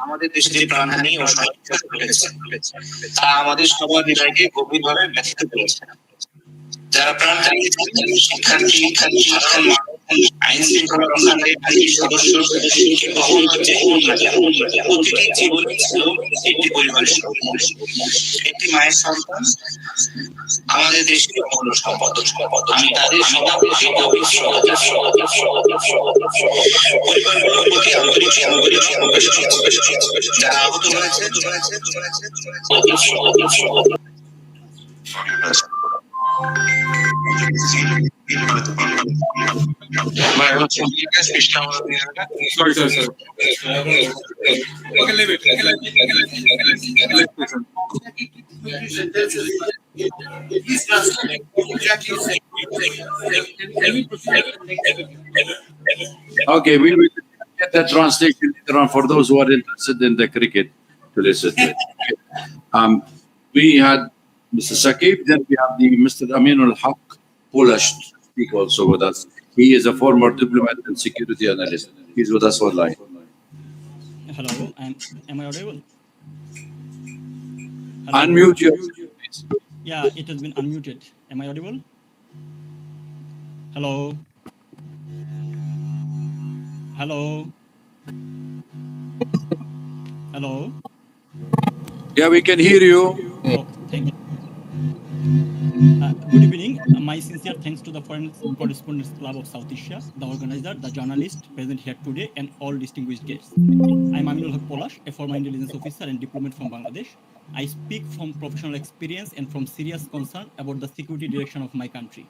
আমাদের দেশে যে প্রাণহানি ও সহিংসতা ঘটেছে তা আমাদের সবার হৃদয়কে গভীরভাবে ব্যথিত করেছে। যারা প্রাণ হারিয়েছেন শিক্ষার্থী, সাধারণ মানুষ, আইন শৃঙ্খলা রক্ষাকারী বাহিনীর সদস্য কিংবা অন্য যে হোক না কেন, প্রতিটি জীবনই ছিল একটি পরিবারের সম্পদ, একটি মায়ের সন্তান, আমাদের দেশের অমূল্য সম্পদ। আমি তাদের সবার প্রতি গভীর শ্রদ্ধা, পরিবারগুলোর প্রতি আন্তরিক যারা আহত হয়েছে Sorry. Okay, leave it. Okay, we will get the translation later on for those who are interested in the cricket to listen to it. We had Mr. Sajeeb, then we have Mr. Aminul Haq, Polish speak also with us. He is a former diplomat and security analyst. He's with us online. Hello, am I audible? Hello? Unmute yourself, please. Yeah, it has been unmuted. Am I audible? Hello? Hello? Hello? Yeah, we can hear you. Oh, thank you. Good evening. My sincere thanks to the Foreign Correspondents Club of South Asia, the organizer, the journalist present here today, and all distinguished guests. I'm Aminul Haq Polash, a former intelligence officer and diplomat from Bangladesh. I speak from professional experience and from serious concern about the security direction of my country.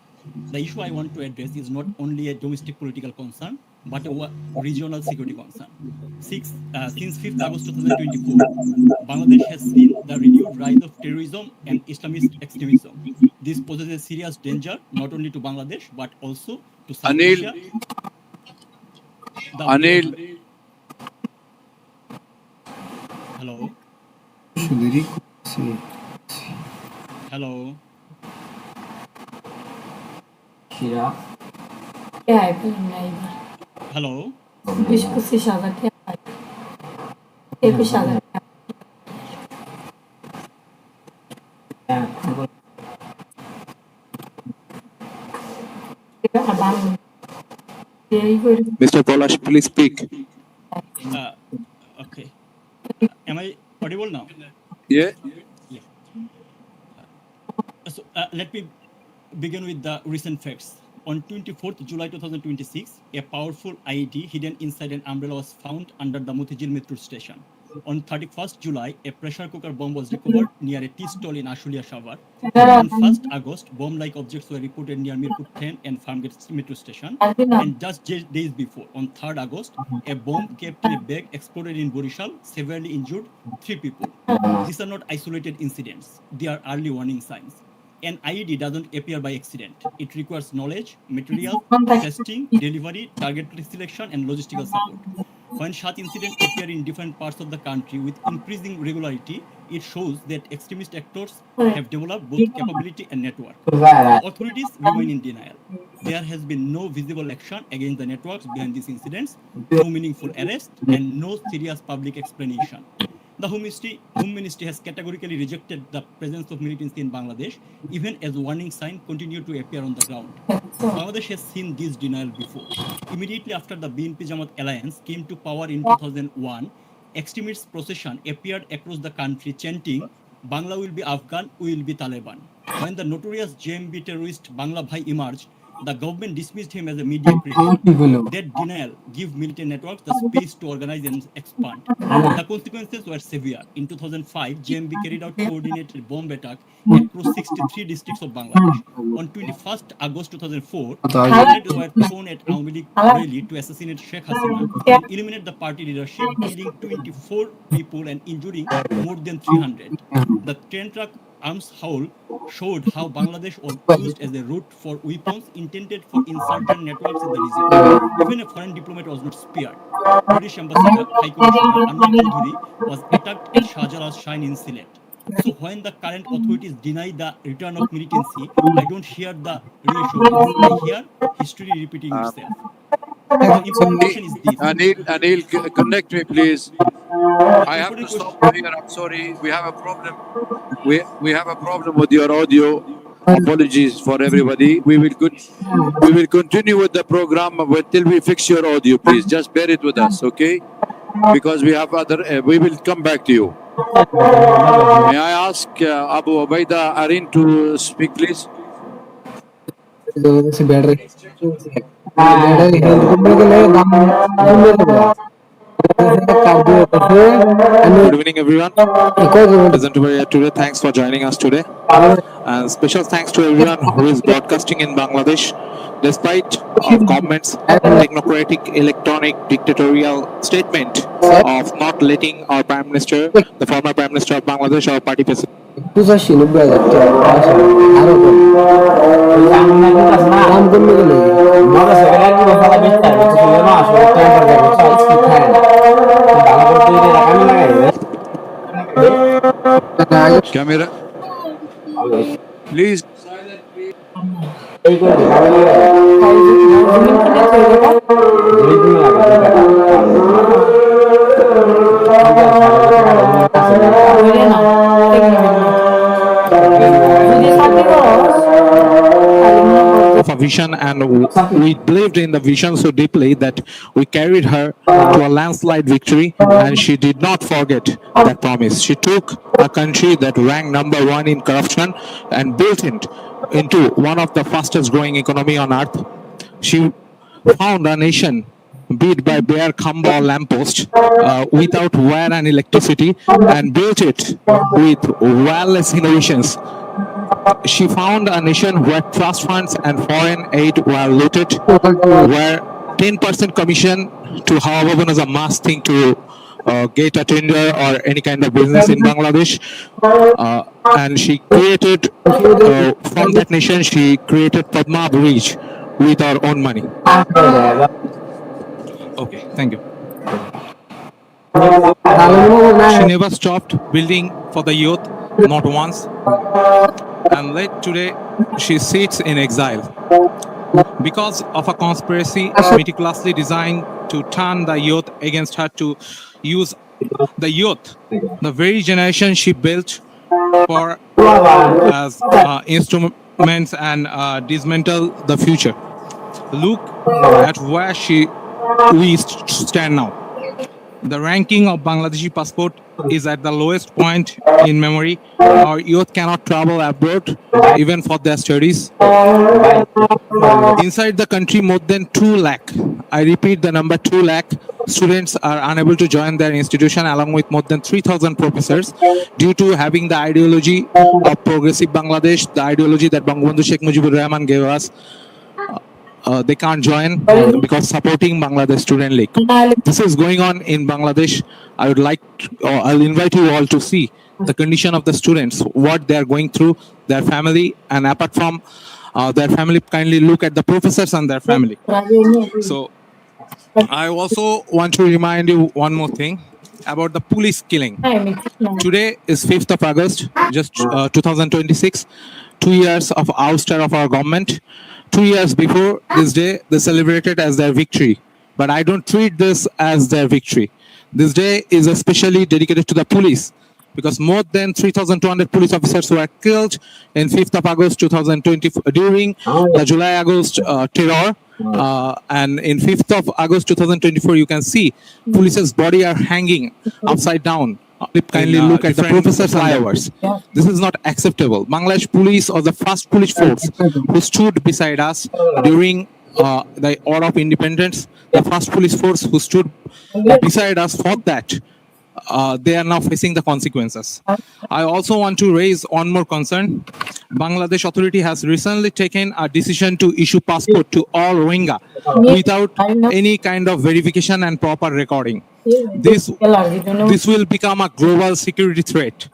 The issue I want to address is not only a domestic political concern, but a regional security concern. Since 5th August 2024, Bangladesh has seen the renewed rise of terrorism and Islamist extremism. This poses a serious danger not only to Bangladesh, but also to South Asia. Anil. Hello. Hello. Hello. Mr. Polash, please speak. Okay. Am I audible now? Yeah. So let me begin with the recent facts. On 24th July 2026, a powerful IED hidden inside an umbrella was found under the Motijil metro station. On 31st July, a pressure cooker bomb was recovered near a tea stall in Ashulia Shavar. On 1st August, bomb-like objects were reported near Mirpur 10 and Farmgate metro station. And just days before, on 3rd August, a bomb kept in a bag exploded in Borishal, severely injured 3 people. These are not isolated incidents. They are early warning signs. An IED doesn't appear by accident. It requires knowledge, material, testing, delivery, target selection, and logistical support. When such incidents appear in different parts of the country with increasing regularity, it shows that extremist actors have developed both capability and network. Authorities remain in denial. There has been no visible action against the networks behind these incidents, no meaningful arrest, and no serious public explanation. The Home Ministry has categorically rejected the presence of militancy in Bangladesh, even as warning signs continue to appear on the ground. Bangladesh has seen this denial before. Immediately after the BNP Jamaat alliance came to power in 2001, extremist procession appeared across the country chanting, "Bangla will be Afghan, we will be Taliban." When the notorious JMB terrorist Bangla Bhai emerged, the government dismissed him as a media critic. That denial gave militant networks the space to organize and expand. The consequences were severe. In 2005, JMB carried out coordinated bomb attack across 63 districts of Bangladesh. On 21st August 2004, grenades were thrown at Aumili Rally to assassinate Sheikh Hasina and eliminate the party leadership, killing 24 people and injuring more than 300. The train truck arms haul showed how Bangladesh was used as a route for weapons intended for insurgent networks in the region. Even a foreign diplomat was not spared. British Ambassador High Commissioner Anwar Choudhury was attacked at Shahjalas Shrine in Sylhet. So when the current authorities deny the return of militancy, I don't hear the reassurance. I hear history repeating itself. The information is this. Anil, connect me, please. I have to stop you here. I'm sorry. We have a problem. We have a problem with your audio. Apologies for everybody. We will continue with the program until we fix your audio. Please just bear it with us, okay? Because we have other. We will come back to you. May I ask Abu Ubaida Arin to speak, please? Good evening, everyone. Present over here today. Thanks for joining us today. And special thanks to everyone who is broadcasting in Bangladesh, despite of government's technocratic, electronic, dictatorial statement of not letting our Prime Minister, the former Prime Minister of Bangladesh, our party president. Camera. Please. Of a vision, and we believed in the vision so deeply that we carried her to a landslide victory, and she did not forget that promise. She took a country that ranked number one in corruption and built it into one of the fastest growing economy on earth. She found a nation beat by bare khamba lamppost without wire and electricity, and built it with wireless innovations. She found a nation where trust funds and foreign aid were looted, where 10% commission to however is a must thing to get a tender or any kind of business in Bangladesh. And she created, from that nation, she created Padma Bridge with our own money. Okay, thank you. She never stopped building for the youth, not once. And late today, she sits in exile because of a conspiracy meticulously designed to turn the youth against her, to use the youth, the very generation she built for as instruments, and dismantle the future. Look at where we stand now. The ranking of Bangladeshi passport is at the lowest point in memory. Our youth cannot travel abroad even for their studies. Inside the country, more than 2 lakh, I repeat the number 2 lakh, students are unable to join their institution, along with more than 3,000 professors, due to having the ideology of progressive Bangladesh, the ideology that Bangabandhu Sheikh Rahman gave us. They can't join because supporting Bangladesh Student League. This is going on in Bangladesh. I would like I'll invite you all to see the condition of the students, what they are going through, their family, and apart from their family, kindly look at the professors and their family. So I also want to remind you one more thing about the police killing. Today is 5th of August, just 2026, 2 years of ouster of our government. 2 years before this day, they celebrated as their victory. But I don't treat this as their victory. This day is especially dedicated to the police, because more than 3,200 police officers were killed in 5th of August 2020 during the July-August terror. And in 5th of August 2024, you can see police's body are hanging upside down. Kindly look at the professors' flyovers. This is not acceptable. Bangladesh police was the first police force who stood beside us during the War of Independence. The first police force who stood beside us for that. They are now facing the consequences. I also want to raise one more concern. Bangladesh authority has recently taken a decision to issue passport to all Rohingya without any kind of verification and proper recording. This will become a global security threat.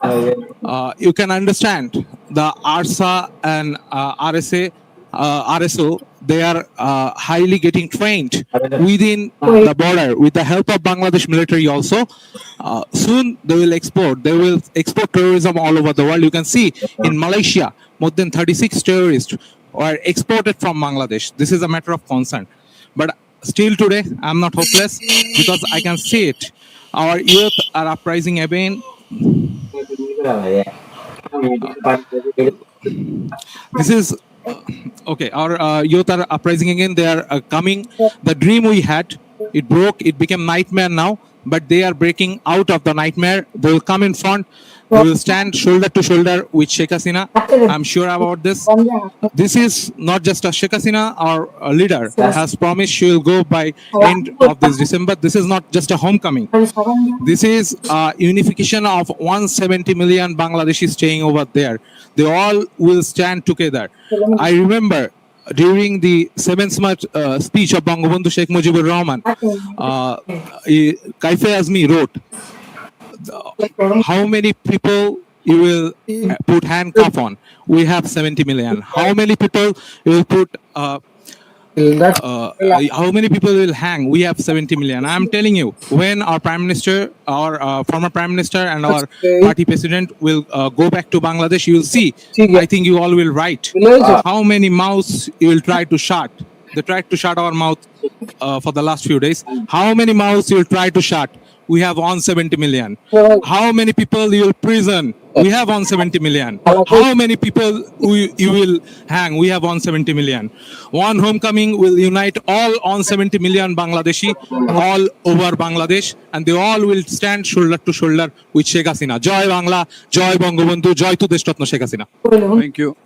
You can understand the ARSA and RSA, RSO, they are highly getting trained within the border with the help of Bangladesh military also. Soon they will export terrorism all over the world. You can see in Malaysia, more than 36 terrorists were exported from Bangladesh. This is a matter of concern. But still today, I'm not hopeless, because I can see it. Our youth are uprising again. This is okay. Our youth are uprising again. They are coming. The dream we had, it broke. It became nightmare now. But they are breaking out of the nightmare. They will come in front. They will stand shoulder to shoulder with Sheikh Hasina. I'm sure about this. This is not just a Sheikh Hasina. Our leader has promised she will go by end of this December. This is not just a homecoming. This is a unification of 170 million Bangladeshis staying over there. They all will stand together. I remember during the 7th March speech of Bangabandhu Sheikh Mujibur Rahman, Kaife Azmi wrote, how many people you will put handcuff on? We have 70 million. How many people you will put how many people will hang? We have 70 million. I'm telling you, when our prime minister, our former prime minister, and our party president will go back to Bangladesh, you will see. I think you all will write how many mouths you will try to shut. They tried to shut our mouth for the last few days. How many mouths you will try to shut? We have 170 million. How many people you will prison? We have 170 million. How many people you will hang? We have 170 million. One homecoming will unite all 170 million Bangladeshi all over Bangladesh, and they all will stand shoulder to shoulder with Sheikh Hasina. Joy Bangla, Joy Bangabandhu, Joy to Deshratna Sheikh Hasina.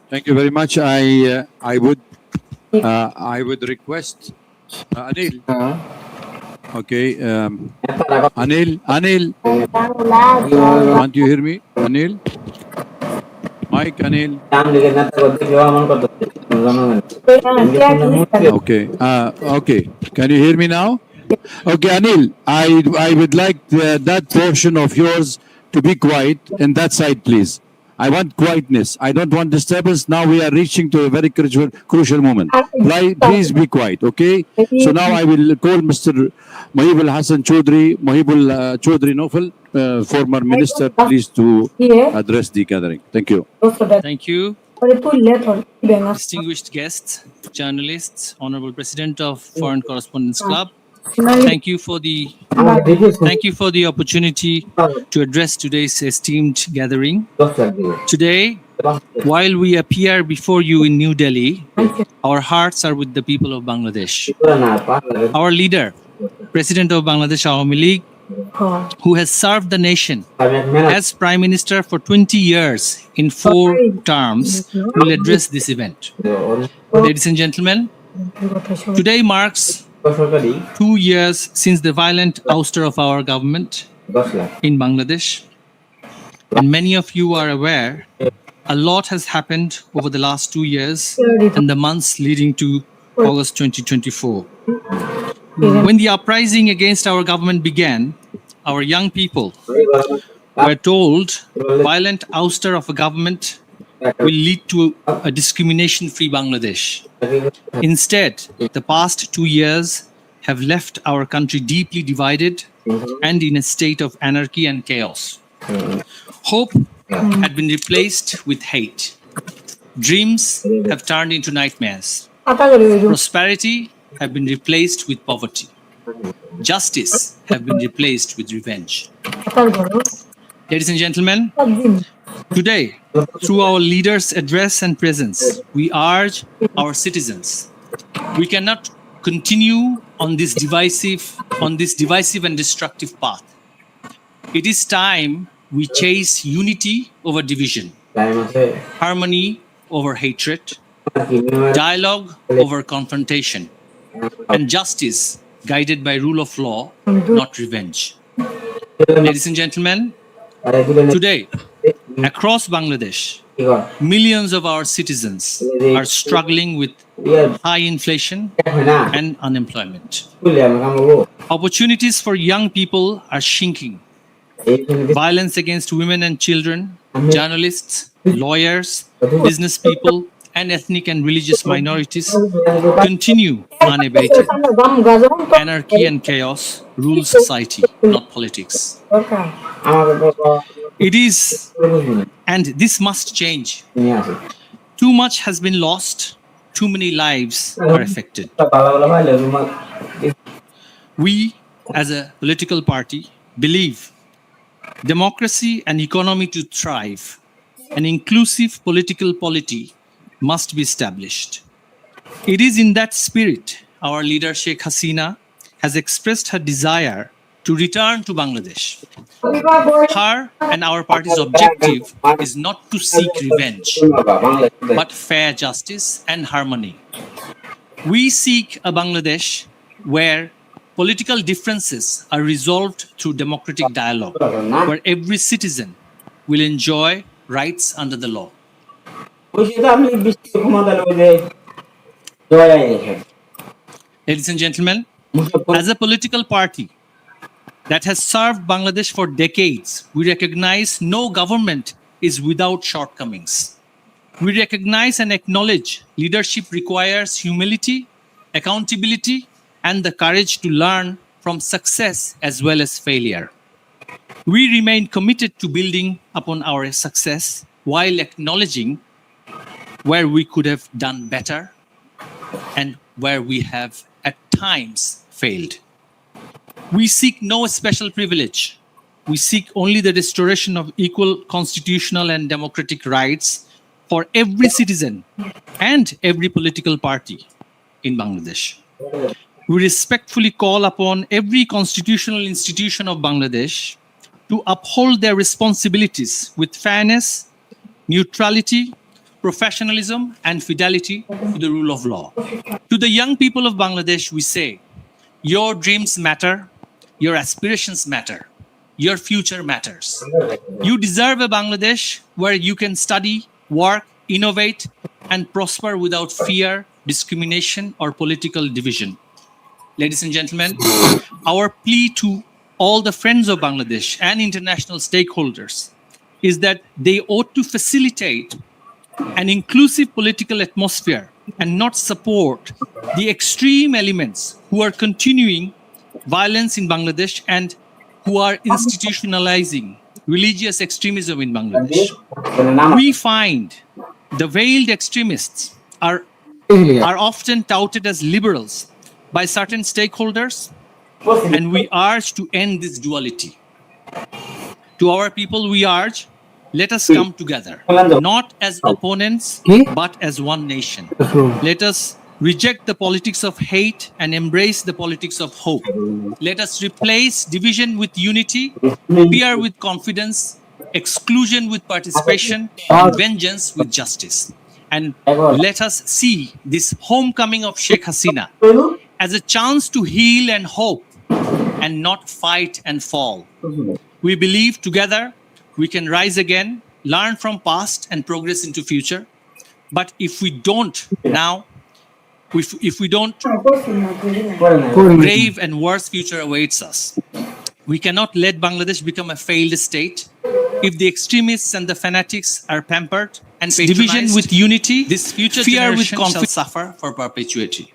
Thank you very much. I would request Anil. Okay, Anil, can't you hear me? Anil? Mike, Anil. Okay, okay. Can you hear me now? Okay, Anil, I would like that portion of yours to be quiet in that side, please. I want quietness. I don't want disturbance. Now we are reaching to a very crucial moment. Please be quiet, okay? So now I will call Mr. Mohibul Hassan Chaudhry, Mohibul Chaudhry Nofal, former minister, please to address the gathering. Thank you. Thank you. Distinguished guests, journalists, Honorable President of Foreign Correspondents Club, thank you for the opportunity to address today's esteemed gathering. Today, while we appear before you in New Delhi, our hearts are with the people of Bangladesh. Our leader, President of Bangladesh Awami League, who has served the nation as Prime Minister for 20 years in 4 terms, will address this event. Ladies and gentlemen, today marks 2 years since the violent ouster of our government in Bangladesh. And many of you are aware, a lot has happened over the last 2 years and the months leading to August 2024. When the uprising against our government began, our young people were told violent ouster of a government will lead to a discrimination-free Bangladesh. Instead, the past 2 years have left our country deeply divided and in a state of anarchy and chaos. Hope had been replaced with hate. Dreams have turned into nightmares. Prosperity have been replaced with poverty. Justice have been replaced with revenge. Ladies and gentlemen, today, through our leaders' address and presence, we urge our citizens. We cannot continue on this divisive and destructive path. It is time we chase unity over division, harmony over hatred, dialogue over confrontation, and justice guided by rule of law, not revenge. Ladies and gentlemen, today, across Bangladesh, millions of our citizens are struggling with high inflation and unemployment. Opportunities for young people are shrinking. Violence against women and children, journalists, lawyers, business people, and ethnic and religious minorities continue unabated. Anarchy and chaos rule society, not politics. It is, and this must change. Too much has been lost, too many lives are affected. We, as a political party, believe democracy and economy to thrive, an inclusive political polity must be established. It is in that spirit our leader Sheikh Hasina has expressed her desire to return to Bangladesh. Her and our party's objective is not to seek revenge, but fair justice and harmony. We seek a Bangladesh where political differences are resolved through democratic dialogue, where every citizen will enjoy rights under the law. Ladies and gentlemen, as a political party that has served Bangladesh for decades, we recognize no government is without shortcomings. We recognize and acknowledge leadership requires humility, accountability, and the courage to learn from success as well as failure. We remain committed to building upon our success while acknowledging where we could have done better and where we have at times failed. We seek no special privilege. We seek only the restoration of equal constitutional and democratic rights for every citizen and every political party in Bangladesh. We respectfully call upon every constitutional institution of Bangladesh to uphold their responsibilities with fairness, neutrality, professionalism, and fidelity to the rule of law. To the young people of Bangladesh, we say, your dreams matter, your aspirations matter, your future matters. You deserve a Bangladesh where you can study, work, innovate, and prosper without fear, discrimination, or political division. Ladies and gentlemen, our plea to all the friends of Bangladesh and international stakeholders is that they ought to facilitate an inclusive political atmosphere and not support the extreme elements who are continuing violence in Bangladesh and who are institutionalizing religious extremism in Bangladesh. We find the veiled extremists are often touted as liberals by certain stakeholders, and we urge to end this duality. To our people, we urge, let us come together, not as opponents, but as one nation. Let us reject the politics of hate and embrace the politics of hope. Let us replace division with unity, fear with confidence, exclusion with participation, and vengeance with justice. And let us see this homecoming of Sheikh Hasina as a chance to heal and hope and not fight and fall. We believe together we can rise again, learn from past and progress into future. But if we don't now, if we don't, grave and worse future awaits us. We cannot let Bangladesh become a failed state. If the extremists and the fanatics are pampered and division with unity, this future fear with conflict shall suffer for perpetuity.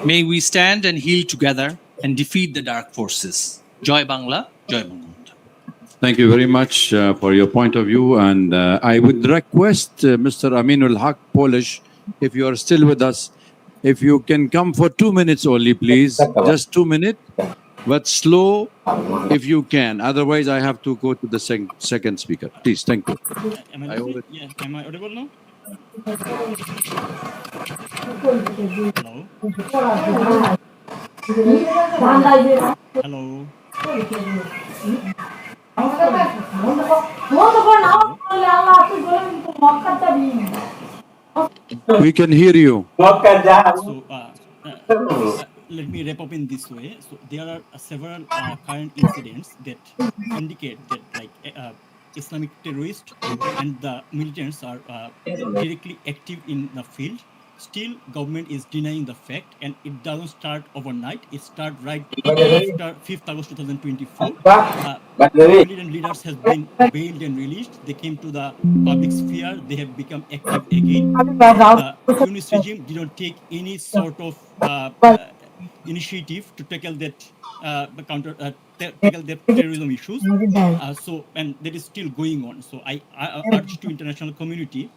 May we stand and heal together and defeat the dark forces. Joy Bangla, Joy Bangla. Thank you very much for your point of view. And I would request Mr. Aminul Haq, Polish, if you are still with us, if you can come for 2 minutes only, please. Just 2 minutes, but slow if you can. Otherwise, I have to go to the second speaker. Please, thank you. Am I audible? Yeah. Am I audible now? Hello? We can hear you. So, let me wrap up in this way. So, there are several current incidents that indicate that, like, Islamic terrorists and the militants are directly active in the field. Still, government is denying the fact, and it doesn't start overnight. It starts right after 5th August 2024. Militant leaders have been bailed and released. They came to the public sphere. They have become active again. The Yunus regime didn't take any sort of initiative to tackle that tackle the terrorism issues. And that is still going on. So I urge to international community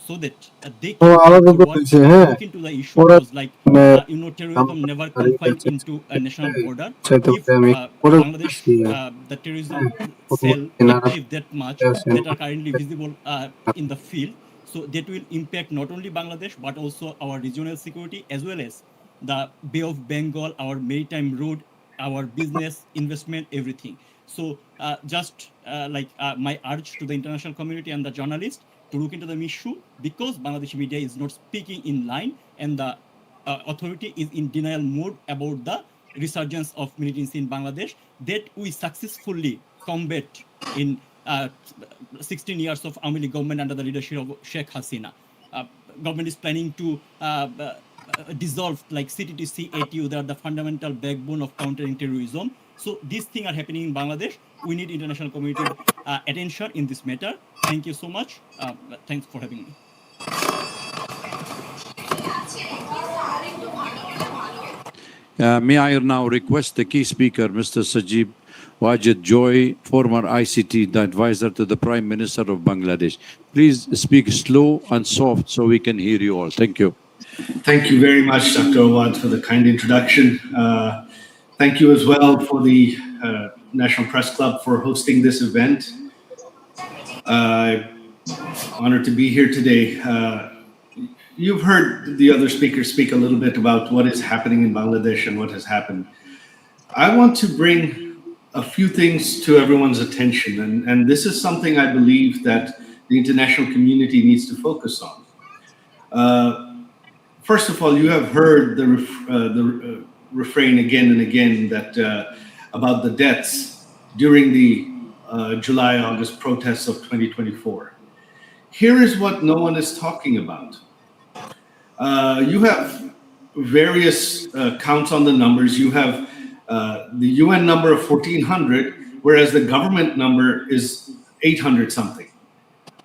so that they O can আলাদা come তো forward হয়েছে, and হ্যাঁ look into the issue, ওরা because like মানে terrorism never confined into a national border. চাইতে If পারে আমি পরে Bangladesh বলছি, the terrorism হ্যাঁ প্রথম cell এনারা active that much আছেন that are currently visible in the field, so that will impact not only Bangladesh but also our regional security, as well as the Bay of Bengal, our maritime road, our business, investment, everything. So just my urge to the international community and the journalists to look into the issue, because Bangladeshi media is not speaking in line, and the authority is in denial mode about the resurgence of militancy in Bangladesh that we successfully combat in 16 years of Awami League government under the leadership of Sheikh Hasina. Government is planning to dissolve like CTTC, ATU. They are the fundamental backbone of countering terrorism. So these things are happening in Bangladesh. We need international community attention in this matter. Thank you so much. Thanks for having me. May I now request the key speaker, Mr. Sajeeb Wajid Joy, former ICT advisor to the Prime Minister of Bangladesh. Please speak slow and soft so we can hear you all. Thank you. Thank you very much, Dr. Awad, for the kind introduction. Thank you as well for the National Press Club for hosting this event. Honored to be here today. You've heard the other speakers speak a little bit about what is happening in Bangladesh and what has happened. I want to bring a few things to everyone's attention, and this is something I believe that the international community needs to focus on. First of all, you have heard the refrain again and again that about the deaths during the July-August protests of 2024. Here is what no one is talking about. You have various counts on the numbers. You have the UN number of 1,400, whereas the government number is 800 something.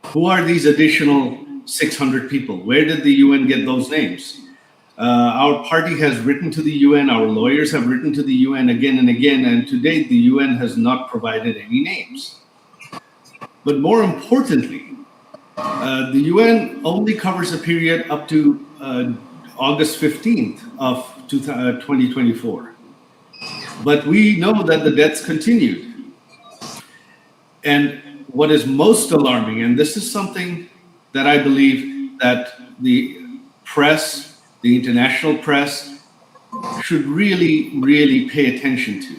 Who are these additional 600 people? Where did the UN get those names? Our party has written to the UN, our lawyers have written to the UN again and again, and to date the UN has not provided any names. But more importantly, the UN only covers a period up to August 15th of 2024. But we know that the deaths continued. And what is most alarming, and this is something that I believe that the press, the international press, should really, really pay attention to.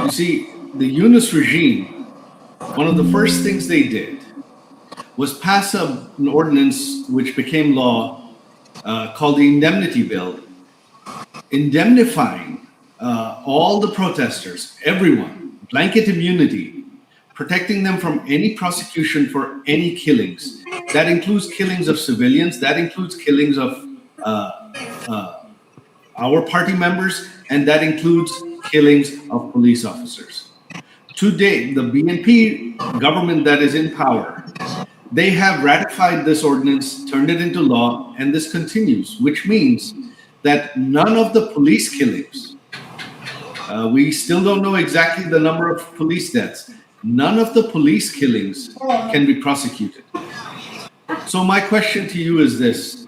You see, the Yunus regime, one of the first things they did was pass an ordinance which became law called the Indemnity Bill, indemnifying all the protesters, everyone, blanket immunity, protecting them from any prosecution for any killings. That includes killings of civilians, that includes killings of our party members, and that includes killings of police officers. Today, the BNP government that is in power, they have ratified this ordinance, turned it into law, and this continues, which means that none of the police killings, we still don't know exactly the number of police deaths, none of the police killings can be prosecuted. So my question to you is this: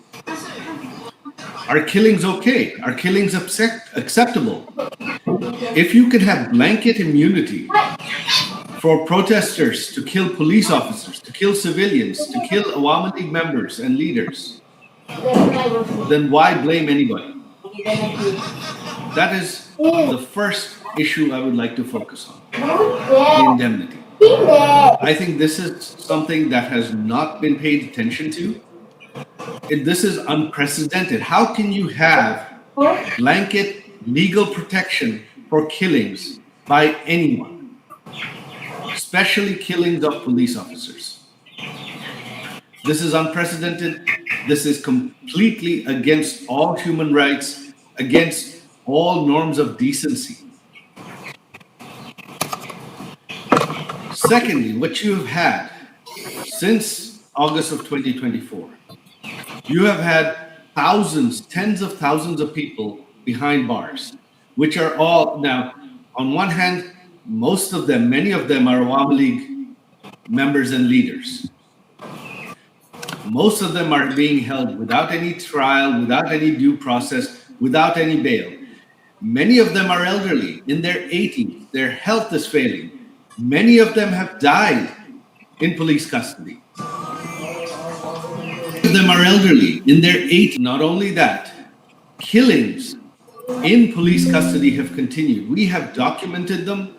are killings okay? Are killings acceptable? If you can have blanket immunity for protesters to kill police officers, to kill civilians, to kill Awami League members and leaders, then why blame anybody? That is the first issue I would like to focus on, the indemnity. I think this is something that has not been paid attention to. This is unprecedented. How can you have blanket legal protection for killings by anyone, especially killings of police officers? This is unprecedented. This is completely against all human rights, against all norms of decency. Secondly, what you have had since August of 2024, you have had thousands, tens of thousands of people behind bars, which are all now, on one hand, most of them, many of them are Awami League members and leaders. Most of them are being held without any trial, without any due process, without any bail. Many of them are elderly, in their 80s. Their health is failing. Many of them have died in police custody. Many of them are elderly, in their 80s. Not only that, killings in police custody have continued. We have documented them.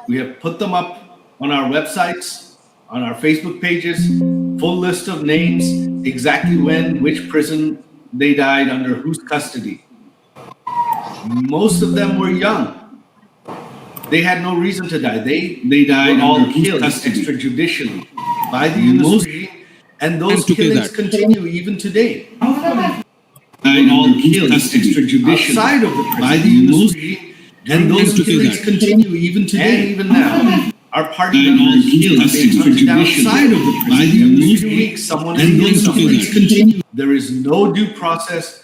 We have put them up on our websites, on our Facebook pages, full list of names, exactly when, which prison they died, under whose custody. Most of them were young. They had no reason to die. They died all killed extrajudicially by the Yunus regime, and those killings continue even today. Died all killed extrajudicially outside of the prison by the Yunus regime, and those killings continue even today. And even now, our party members killed outside of the prison by the Yunus regime. Someone and those killings continue. There is no due process.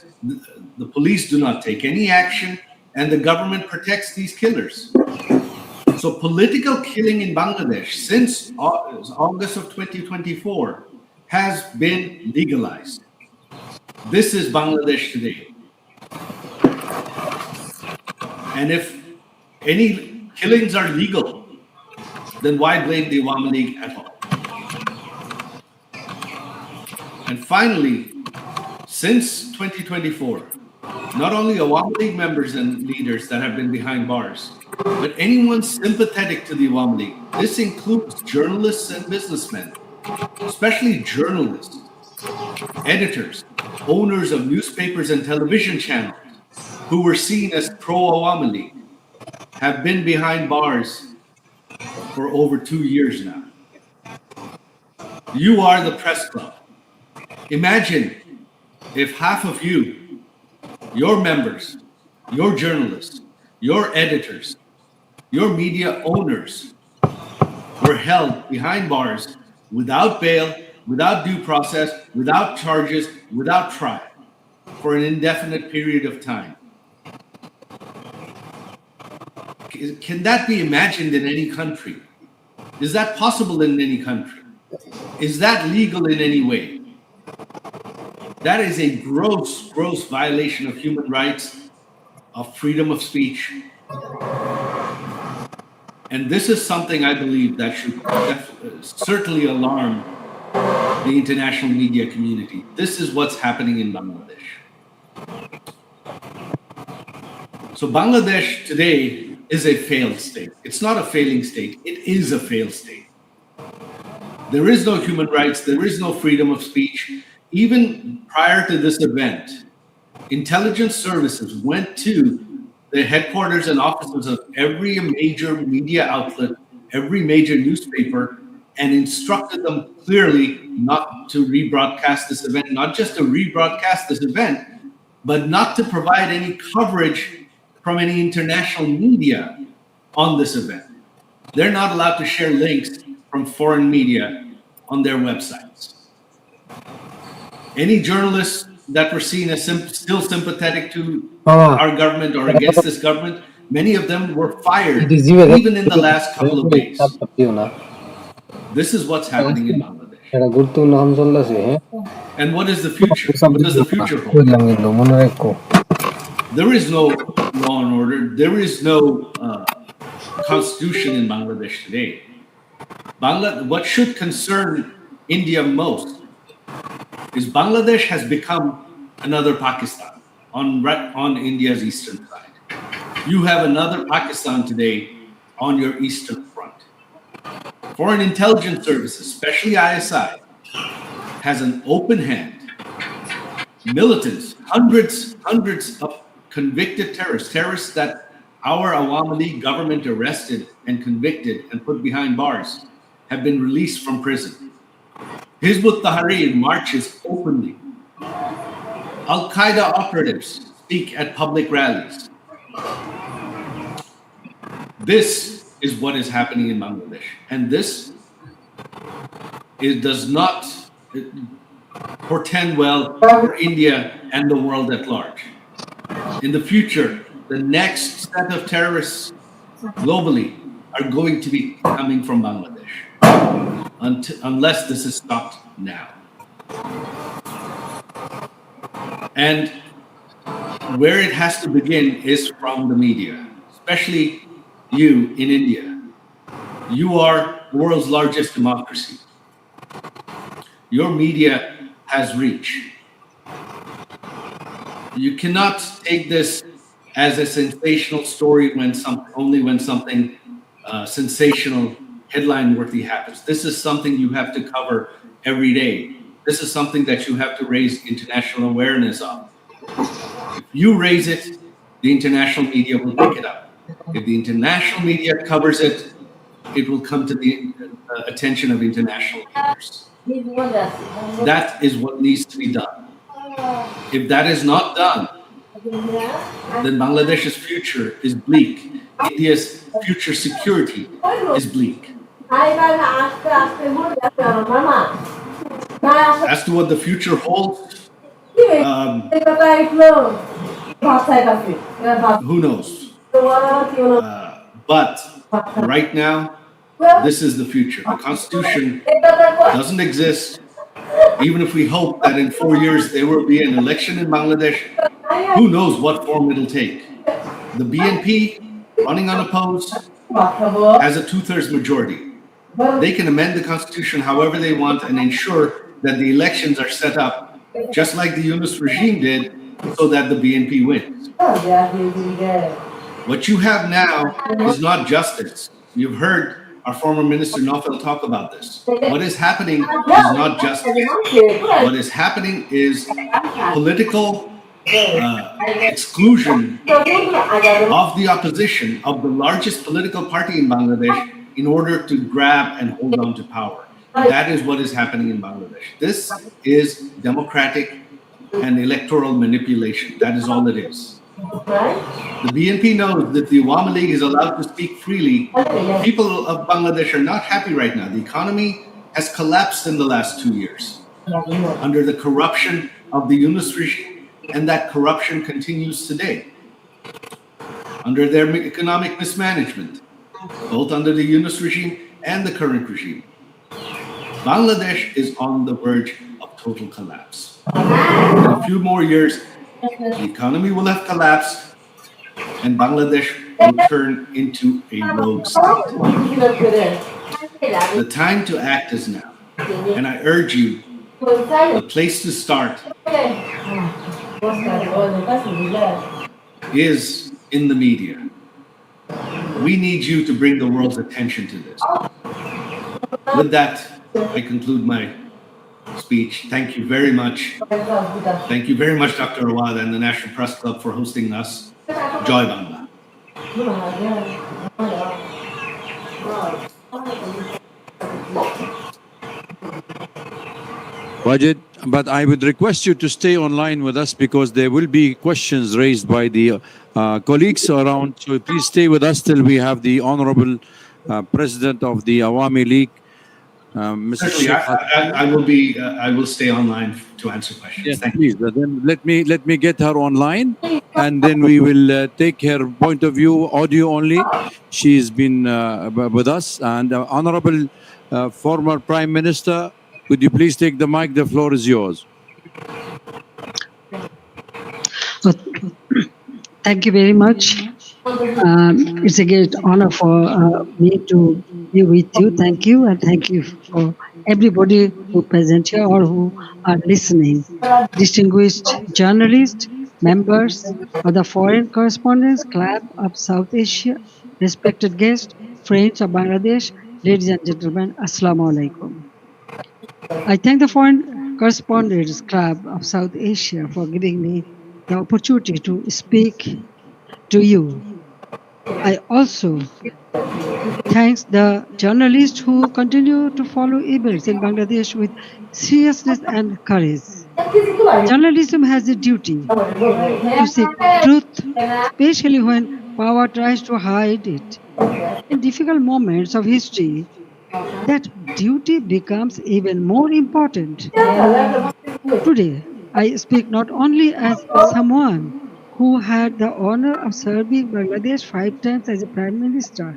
The police do not take any action, and the government protects these killers. So political killing in Bangladesh since August of 2024 has been legalized. This is Bangladesh today. And if any killings are legal, then why blame the Awami League at all? And finally, since 2024, not only Awami League members and leaders that have been behind bars, but anyone sympathetic to the Awami League. This includes journalists and businessmen, especially journalists, editors, owners of newspapers and television channels who were seen as pro-Awami League, have been behind bars for over 2 years now. You are the press club. Imagine if half of you, your members, your journalists, your editors, your media owners were held behind bars without bail, without due process, without charges, without trial for an indefinite period of time. Can that be imagined in any country? Is that possible in any country? Is that legal in any way? That is a gross, gross violation of human rights, of freedom of speech. And this is something I believe that should certainly alarm the international media community. This is what's happening in Bangladesh. So Bangladesh today is a failed state. It's not a failing state. It is a failed state. There is no human rights. There is no freedom of speech. Even prior to this event, intelligence services went to the headquarters and offices of every major media outlet, every major newspaper, and instructed them clearly not to rebroadcast this event, not just to rebroadcast this event, but not to provide any coverage from any international media on this event. They're not allowed to share links from foreign media on their websites. Any journalists that were seen as still sympathetic to our government or against this government, many of them were fired even in the last couple of days. This is what's happening in Bangladesh. And what is the future? What does the future hold? There is no law and order. There is no constitution in Bangladesh today. What should concern India most is Bangladesh has become another Pakistan on India's eastern side. You have another Pakistan today on your eastern front. Foreign intelligence services, especially ISI, has an open hand. Militants, hundreds of convicted terrorists that our Awami League government arrested and convicted and put behind bars, have been released from prison. Hizb ut-Tahrir marches openly. Al-Qaeda operatives speak at public rallies. This is what is happening in Bangladesh. And this does not portend well for India and the world at large. In the future, the next set of terrorists globally are going to be coming from Bangladesh, unless this is stopped now. And where it has to begin is from the media, especially you in India. You are the world's largest democracy. Your media has reach. You cannot take this as a sensational story only when something sensational, headline-worthy happens. This is something you have to cover every day. This is something that you have to raise international awareness of. If you raise it, the international media will pick it up. If the international media covers it, it will come to the attention of international leaders. That is what needs to be done. If that is not done, then Bangladesh's future is bleak. India's future security is bleak. As to what the future holds, who knows? But right now, this is the future. The Constitution doesn't exist. Even if we hope that in 4 years there will be an election in Bangladesh, who knows what form it'll take. The BNP, running unopposed, has a 2/3 majority. They can amend the Constitution however they want and ensure that the elections are set up just like the Yunus regime did so that the BNP wins. What you have now is not justice. You've heard our former Minister Naufel talk about this. What is happening is not justice. What is happening is political exclusion of the opposition of the largest political party in Bangladesh in order to grab and hold on to power. That is what is happening in Bangladesh. This is democratic and electoral manipulation. That is all it is. The BNP knows that the Awami League is allowed to speak freely. People of Bangladesh are not happy right now. The economy has collapsed in the last 2 years under the corruption of the Yunus regime, and that corruption continues today under their economic mismanagement, both under the Yunus regime and the current regime. Bangladesh is on the verge of total collapse. In a few more years, the economy will have collapsed and Bangladesh will turn into a rogue state. The time to act is now. And I urge you, the place to start is in the media. We need you to bring the world's attention to this. With that, I conclude my speech. Thank you very much. Thank you very much, Dr. Awad and the National Press Club for hosting us. Joy Bangla. Wajid, but I would request you to stay online with us because there will be questions raised by the colleagues around. So please stay with us till we have the Honorable President of the Awami League, Mr. Certainly, Sheikh. I will stay online to answer questions. Yes, Thank please. you. Then let me get her online, and then we will take her point of view, audio only. She's been with us, and Honorable former Prime Minister, could you please take the mic? The floor is yours. Thank you very much. It's a great honor for me to be with you. Thank you, and thank you for everybody who present here or who are listening. Distinguished journalists, members of the Foreign Correspondents Club of South Asia, respected guests, friends of Bangladesh, ladies and gentlemen, Assalamu alaikum. I thank the Foreign Correspondents Club of South Asia for giving me the opportunity to speak to you. I also thank the journalists who continue to follow events in Bangladesh with seriousness and courage. Journalism has a duty to seek truth, especially when power tries to hide it. In difficult moments of history, that duty becomes even more important. Today, I speak not only as someone who had the honor of serving Bangladesh 5 times as a Prime Minister,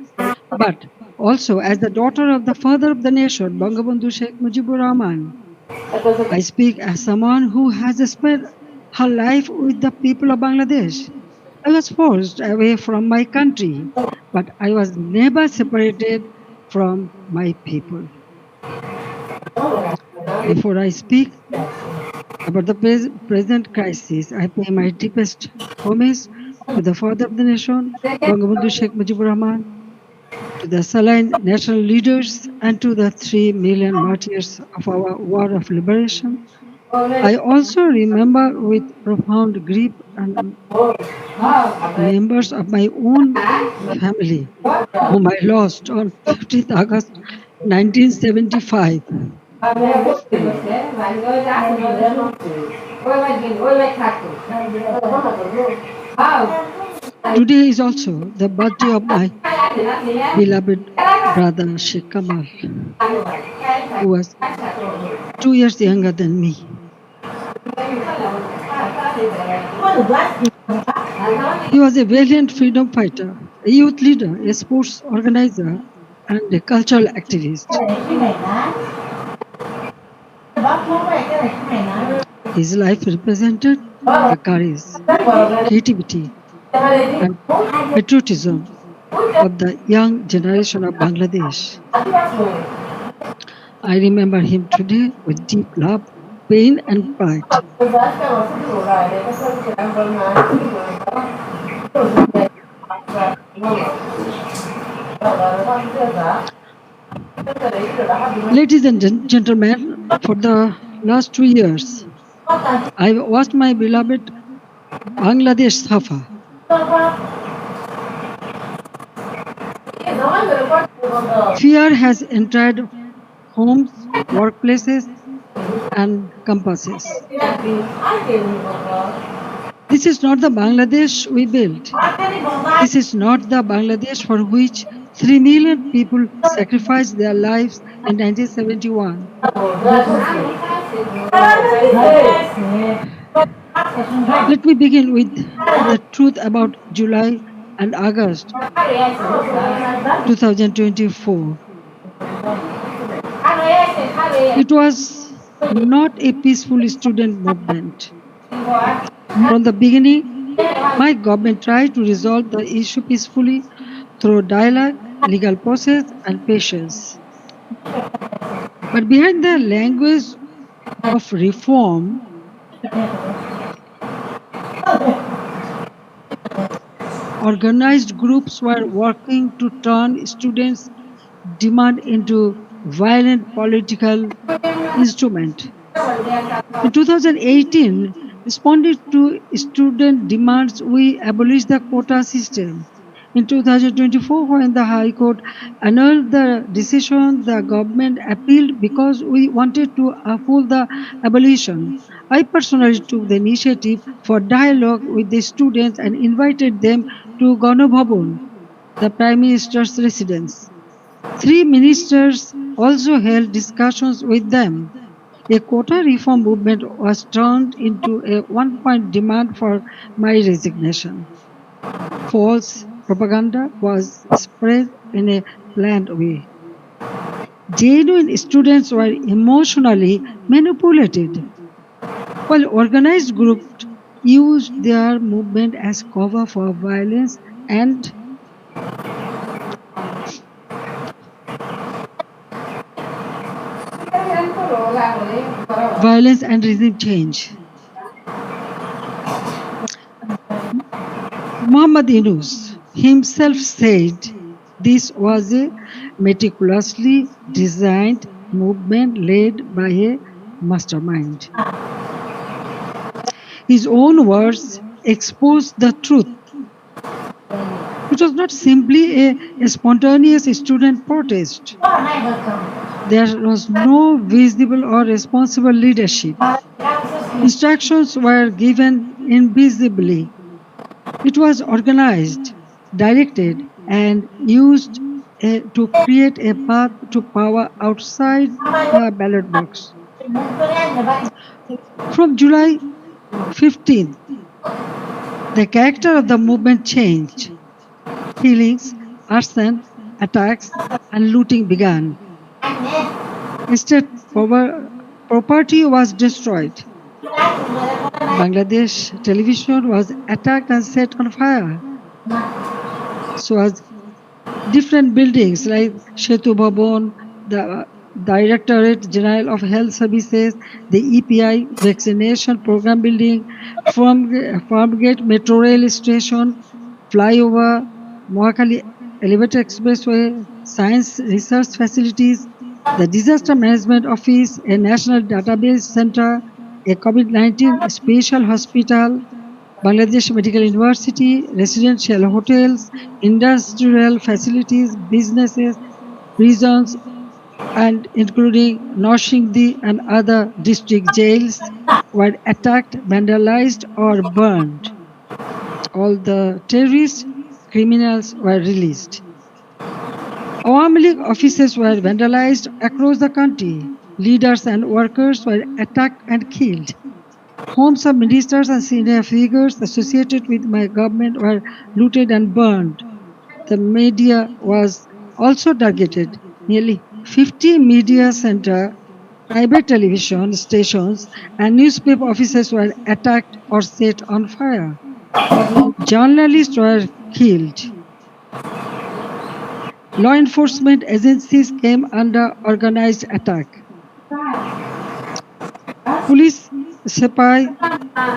but also as the daughter of the father of the nation, Bangabandhu Sheikh Mujibur Rahman. I speak as someone who has spent her life with the people of Bangladesh. I was forced away from my country, but I was never separated from my people. Before I speak about the present crisis, I pay my deepest homage to the father of the nation, Bangabandhu Sheikh Mujibur Rahman, to the Saline national leaders, and to the 3 million martyrs of our war of liberation. I also remember with profound grief and members of my own family whom I lost on 15th August 1975. Today is also the birthday of my beloved brother Sheikh Kamal, who was 2 years younger than me. He was a valiant freedom fighter, a youth leader, a sports organizer, and a cultural activist. His life represented the courage, creativity, and patriotism of the young generation of Bangladesh. I remember him today with deep love, pain, and pride. Ladies and gentlemen, for the last 2 years, I watched my beloved Bangladesh suffer. Fear has entered homes, workplaces, and campuses. This is not the Bangladesh we built. This is not the Bangladesh for which 3 million people sacrificed their lives in 1971. Let me begin with the truth about July and August 2024. It was not a peaceful student movement. From the beginning, my government tried to resolve the issue peacefully through dialogue, legal process, and patience. But behind the language of reform, organized groups were working to turn students' demand into violent political instrument. In 2018, responding to student demands, we abolished the quota system. In 2024, when the High Court annulled the decision, the government appealed because we wanted to uphold the abolition. I personally took the initiative for dialogue with the students and invited them to Ganabhavan, the Prime Minister's residence. 3 ministers also held discussions with them. A quota reform movement was turned into a one-point demand for my resignation. False propaganda was spread in a planned way. Genuine students were emotionally manipulated, while organized groups used their movement as cover for violence and regime change. Muhammad Yunus himself said this was a meticulously designed movement led by a mastermind. His own words exposed the truth. It was not simply a spontaneous student protest. There was no visible or responsible leadership. Instructions were given invisibly. It was organized, directed, and used to create a path to power outside the ballot box. From July 15th, the character of the movement changed. Killings, arson, attacks, and looting began. State property was destroyed. Bangladesh television was attacked and set on fire. So was different buildings like Shetu Bhavan, the Directorate General of Health Services, the EPI vaccination program building, Farmgate Metro Rail Station, flyover, Mohakali Elevator Expressway, science research facilities, the Disaster Management Office, a national database center, a COVID-19 special hospital, Bangladesh Medical University, residential hotels, industrial facilities, businesses, prisons, and including Noshingdi and other district jails were attacked, vandalized, or burned. All the terrorists, criminals were released. Awami League offices were vandalized across the country. Leaders and workers were attacked and killed. Homes of ministers and senior figures associated with my government were looted and burned. The media was also targeted. Nearly 50 media center, private television stations, and newspaper offices were attacked or set on fire. Journalists were killed. Law enforcement agencies came under organized attack. Police, Sepai,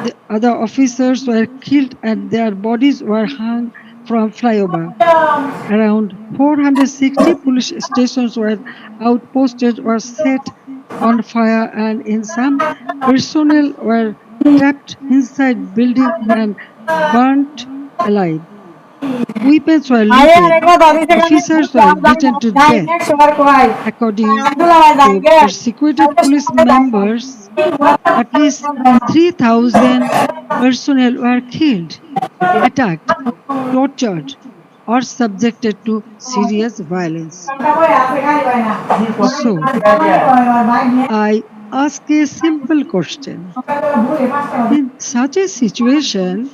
the other officers were killed and their bodies were hung from flyover. Around 460 police stations were outposted or set on fire, and in some, personnel were trapped inside buildings and burnt alive. Weapons were looted. Officers were beaten to death. According to persecuted police members, at least 3,000 personnel were killed, attacked, tortured, or subjected to serious violence. So, I ask a simple question. In such a situation,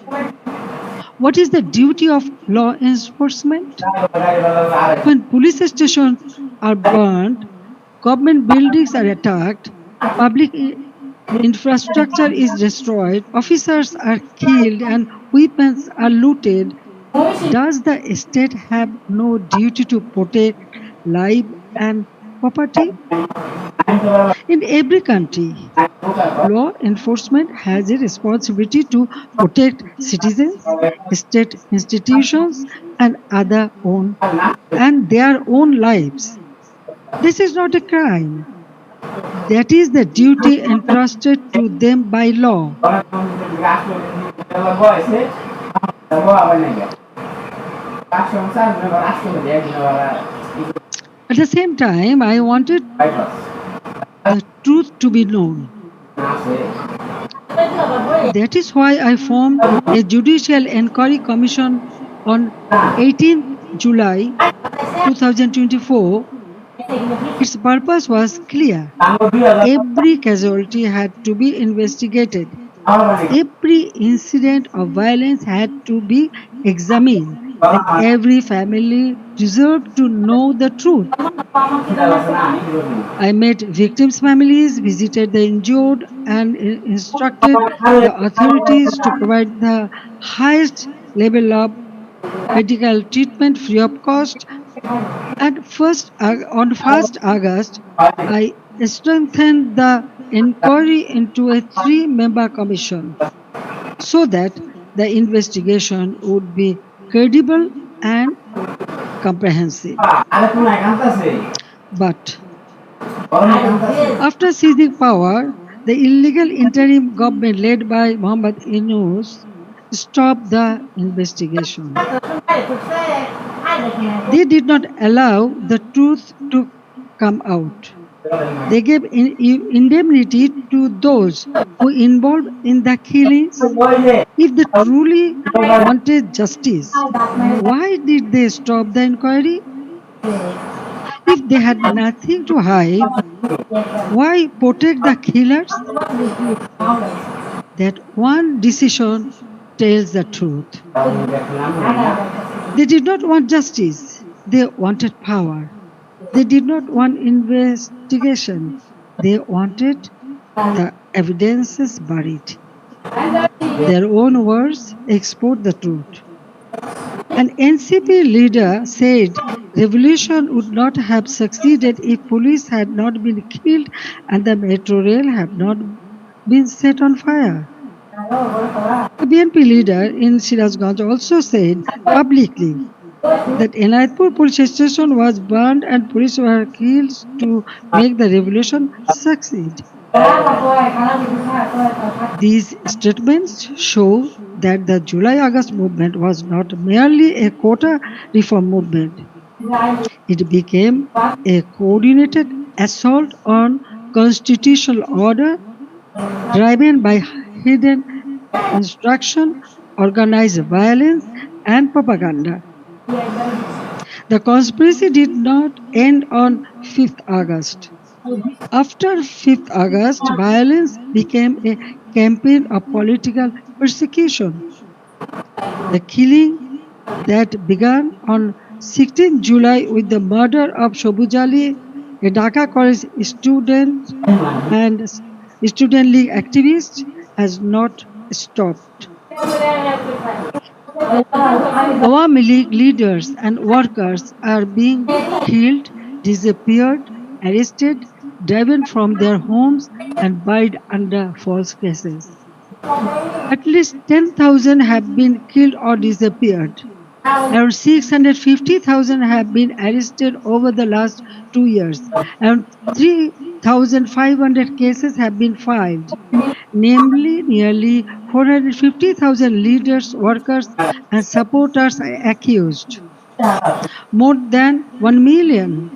what is the duty of law enforcement? When police stations are burned, government buildings are attacked, public infrastructure is destroyed, officers are killed, and weapons are looted, does the state have no duty to protect life and property? In every country, law enforcement has a responsibility to protect citizens, state institutions, and their own lives. This is not a crime. That is the duty entrusted to them by law. At the same time, I wanted the truth to be known. That is why I formed a judicial inquiry commission on 18 July 2024. Its purpose was clear. Every casualty had to be investigated. Every incident of violence had to be examined. Every family deserved to know the truth. I met victims' families, visited the injured, and instructed the authorities to provide the highest level of medical treatment free of cost. And on 1st August, I strengthened the inquiry into a 3-member commission so that the investigation would be credible and comprehensive. But after seizing power, the illegal interim government led by Muhammad Yunus stopped the investigation. They did not allow the truth to come out. They gave indemnity to those who involved in the killings. If they truly wanted justice, why did they stop the inquiry? If they had nothing to hide, why protect the killers? That one decision tells the truth. They did not want justice. They wanted power. They did not want investigation. They wanted The evidence is buried. Their own words export the truth. An NCP leader said revolution would not have succeeded if police had not been killed and the metro rail had not been set on fire. The BNP leader in Sirazganj also said publicly that Enayatpur police station was burned and police were killed to make the revolution succeed. These statements show that the July-August movement was not merely a quota reform movement. It became a coordinated assault on constitutional order driven by hidden instruction, organized violence, and propaganda. The conspiracy did not end on 5th August. After 5th August, violence became a campaign of political persecution. The killing that began on 16 July with the murder of Shobuz Ali, a Dhaka college student and student league activist, has not stopped. Awami League leaders and workers are being killed, disappeared, arrested, driven from their homes, and buried under false cases. At least 10,000 have been killed or disappeared. Around 650,000 have been arrested over the last 2 years. Around 3,500 cases have been filed. Namely, nearly 450,000 leaders, workers, and supporters are accused. More than 1 million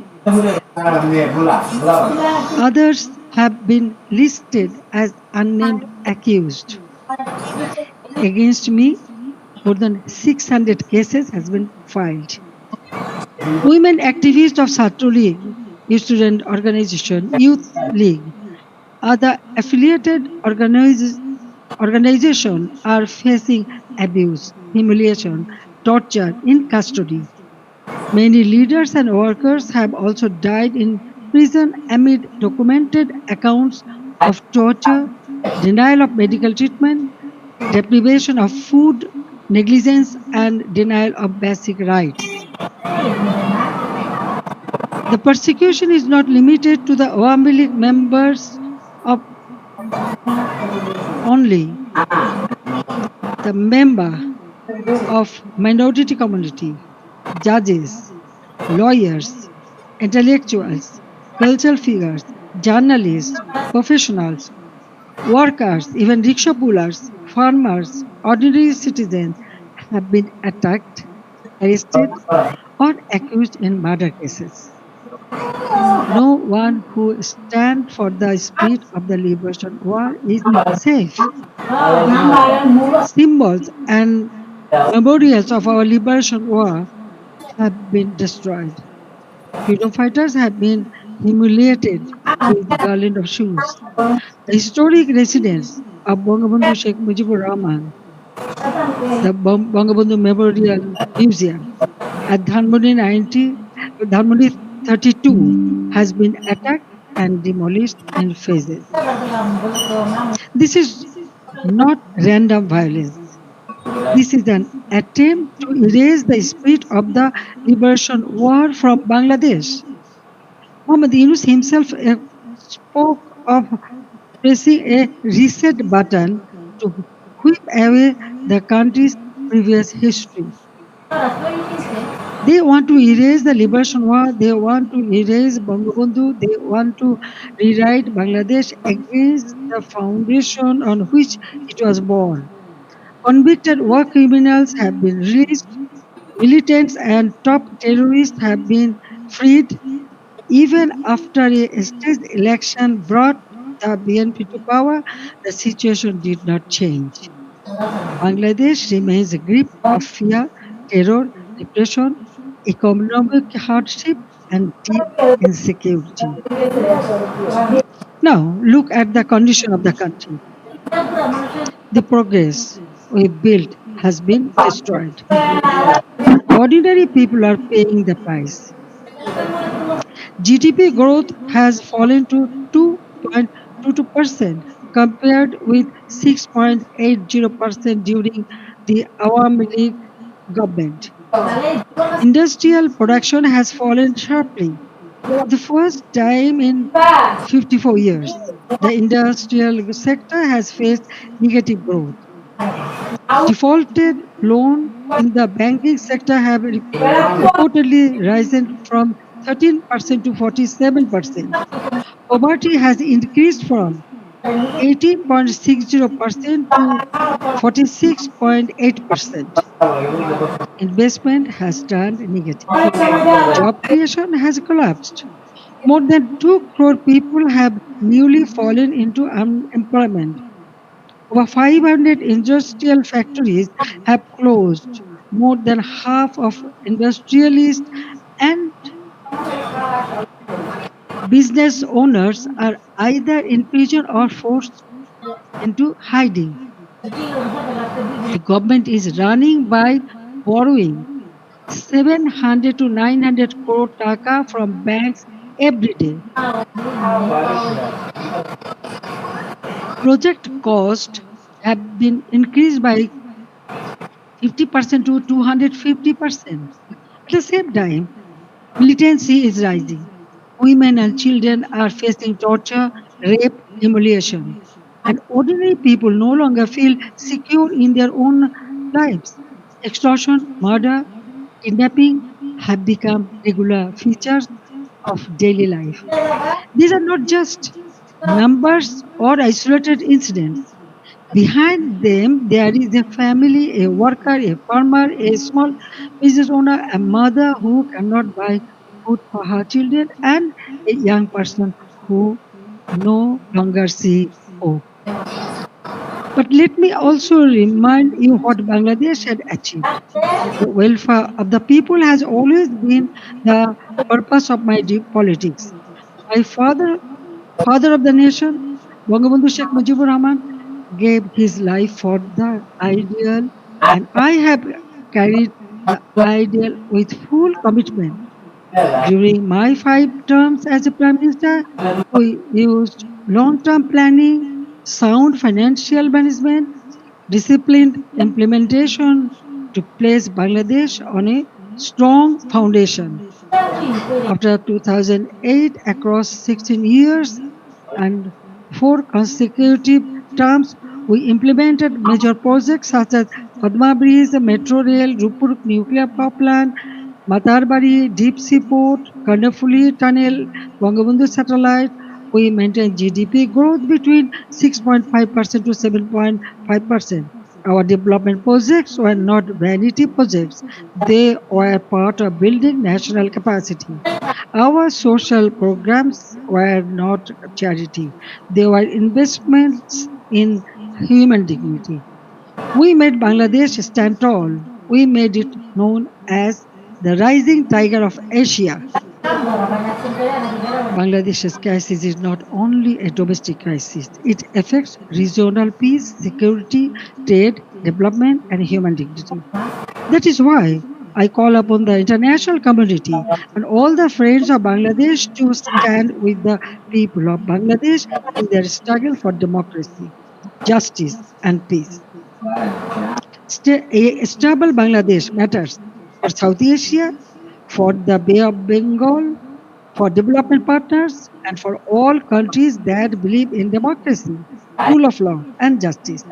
others have been listed as unnamed accused. Against me, more than 600 cases has been filed. Women activists of Chhatro League, student organization, youth league, other affiliated organizations are facing abuse, humiliation, torture in custody. Many leaders and workers have also died in prison amid documented accounts of torture, denial of medical treatment, deprivation of food, negligence, and denial of basic rights. The persecution is not limited to the Awami League members of only. The member of minority community, judges, lawyers, intellectuals, cultural figures, journalists, professionals, workers, even rickshaw pullers, farmers, ordinary citizens have been attacked, arrested, or accused in murder cases. No one who stands for the spirit of the liberation war is safe. Symbols and memorials of our liberation war have been destroyed. Freedom fighters have been humiliated with garland of shoes. The historic residence of Bangabandhu Sheikh Mujibur Rahman, the Bangabandhu Memorial Museum at Dhanmondi 32 has been attacked and demolished in phases. This is not random violence. This is an attempt to erase the spirit of the liberation war from Bangladesh. Muhammad Yunus himself spoke of pressing a reset button to whip away the country's previous history. They want to erase the liberation war, they want to erase Bangabandhu, they want to rewrite Bangladesh against the foundation on which it was born. Convicted war criminals have been released, militants and top terrorists have been freed. Even after a staged election brought the BNP to power, the situation did not change. Bangladesh remains a grip of fear, terror, repression, economic hardship, and deep insecurity. Now, look at the condition of the country. The progress we built has been destroyed. Ordinary people are paying the price. GDP growth has fallen to 6.22% compared with 6.80% during the Awami League government. Industrial production has fallen sharply. For the first time in 54 years, the industrial sector has faced negative growth. Defaulted loan in the banking sector have reportedly risen from 13% to 47%. Poverty has increased from 18.60% to 46.8%. Investment has turned negative. Job creation has collapsed. More than 2 crore people have newly fallen into unemployment. Over 500 industrial factories have closed. More than half of industrialists and business owners are either in prison or forced into hiding. The government is running by borrowing 700 to 900 crore taka from banks every day. Project costs have been increased by 50% to 250%. At the same time, militancy is rising. Women and children are facing torture, rape, humiliation. And ordinary people no longer feel secure in their own lives. Extortion, murder, kidnapping have become regular features of daily life. These are not just numbers or isolated incidents. Behind them, there is a family, a worker, a farmer, a small business owner, a mother who cannot buy food for her children, and a young person who no longer see hope. But let me also remind you what Bangladesh had achieved. The welfare of the people has always been the purpose of my deep politics. My father of the nation, Bangabandhu Sheikh Mujibur Rahman, gave his life for the ideal, and I have carried the ideal with full commitment. During my 5 terms as a Prime Minister, we used long term planning, sound financial management, disciplined implementation to place Bangladesh on a strong foundation. After 2008, across 16 years and 4 consecutive terms, we implemented major projects such as Padma Bridge, Metro Rail, Rupur Nuclear Power Plant, Matarbari Deep Sea Port, Karnafuli Tunnel, Bangabandhu Satellite. We maintained GDP growth between 6.5% to 7.5%. Our development projects were not vanity projects, they were part of building national capacity. Our social programs were not charity, they were investments in human dignity. We made Bangladesh stand tall. We made it known as the rising tiger of Asia. Bangladesh's crisis is not only a domestic crisis, it affects regional peace, security, trade, development, and human dignity. That is why I call upon the international community and all the friends of Bangladesh to stand with the people of Bangladesh in their struggle for democracy, justice, and peace. A stable Bangladesh matters for South Asia, for the Bay of Bengal, for development partners, and for all countries that believe in democracy, rule of law, and justice.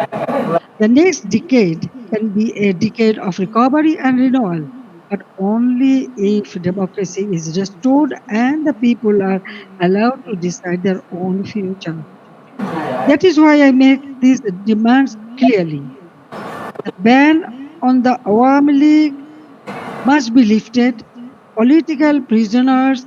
The next decade can be a decade of recovery and renewal, but only if democracy is restored and the people are allowed to decide their own future. That is why I make these demands clearly. The ban on the Awami League must be lifted, political prisoners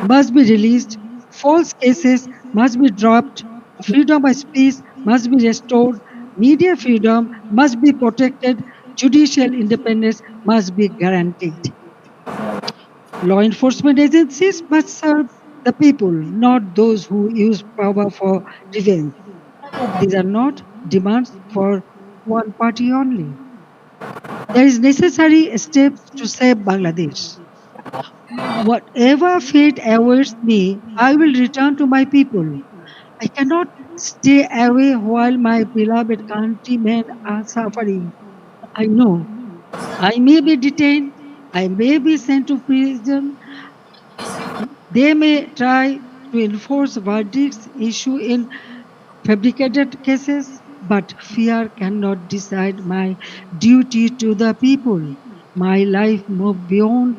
must be released, false cases must be dropped, freedom of speech must be restored, media freedom must be protected, judicial independence must be guaranteed. Law enforcement agencies must serve the people, not those who use power for revenge. These are not demands for one party only. There is necessary steps to save Bangladesh. Whatever fate awaits me, I will return to my people. I cannot stay away while my beloved countrymen are suffering. I know I may be detained, I may be sent to prison. They may try to enforce verdicts issued in fabricated cases, but fear cannot decide my duty to the people. My life moved beyond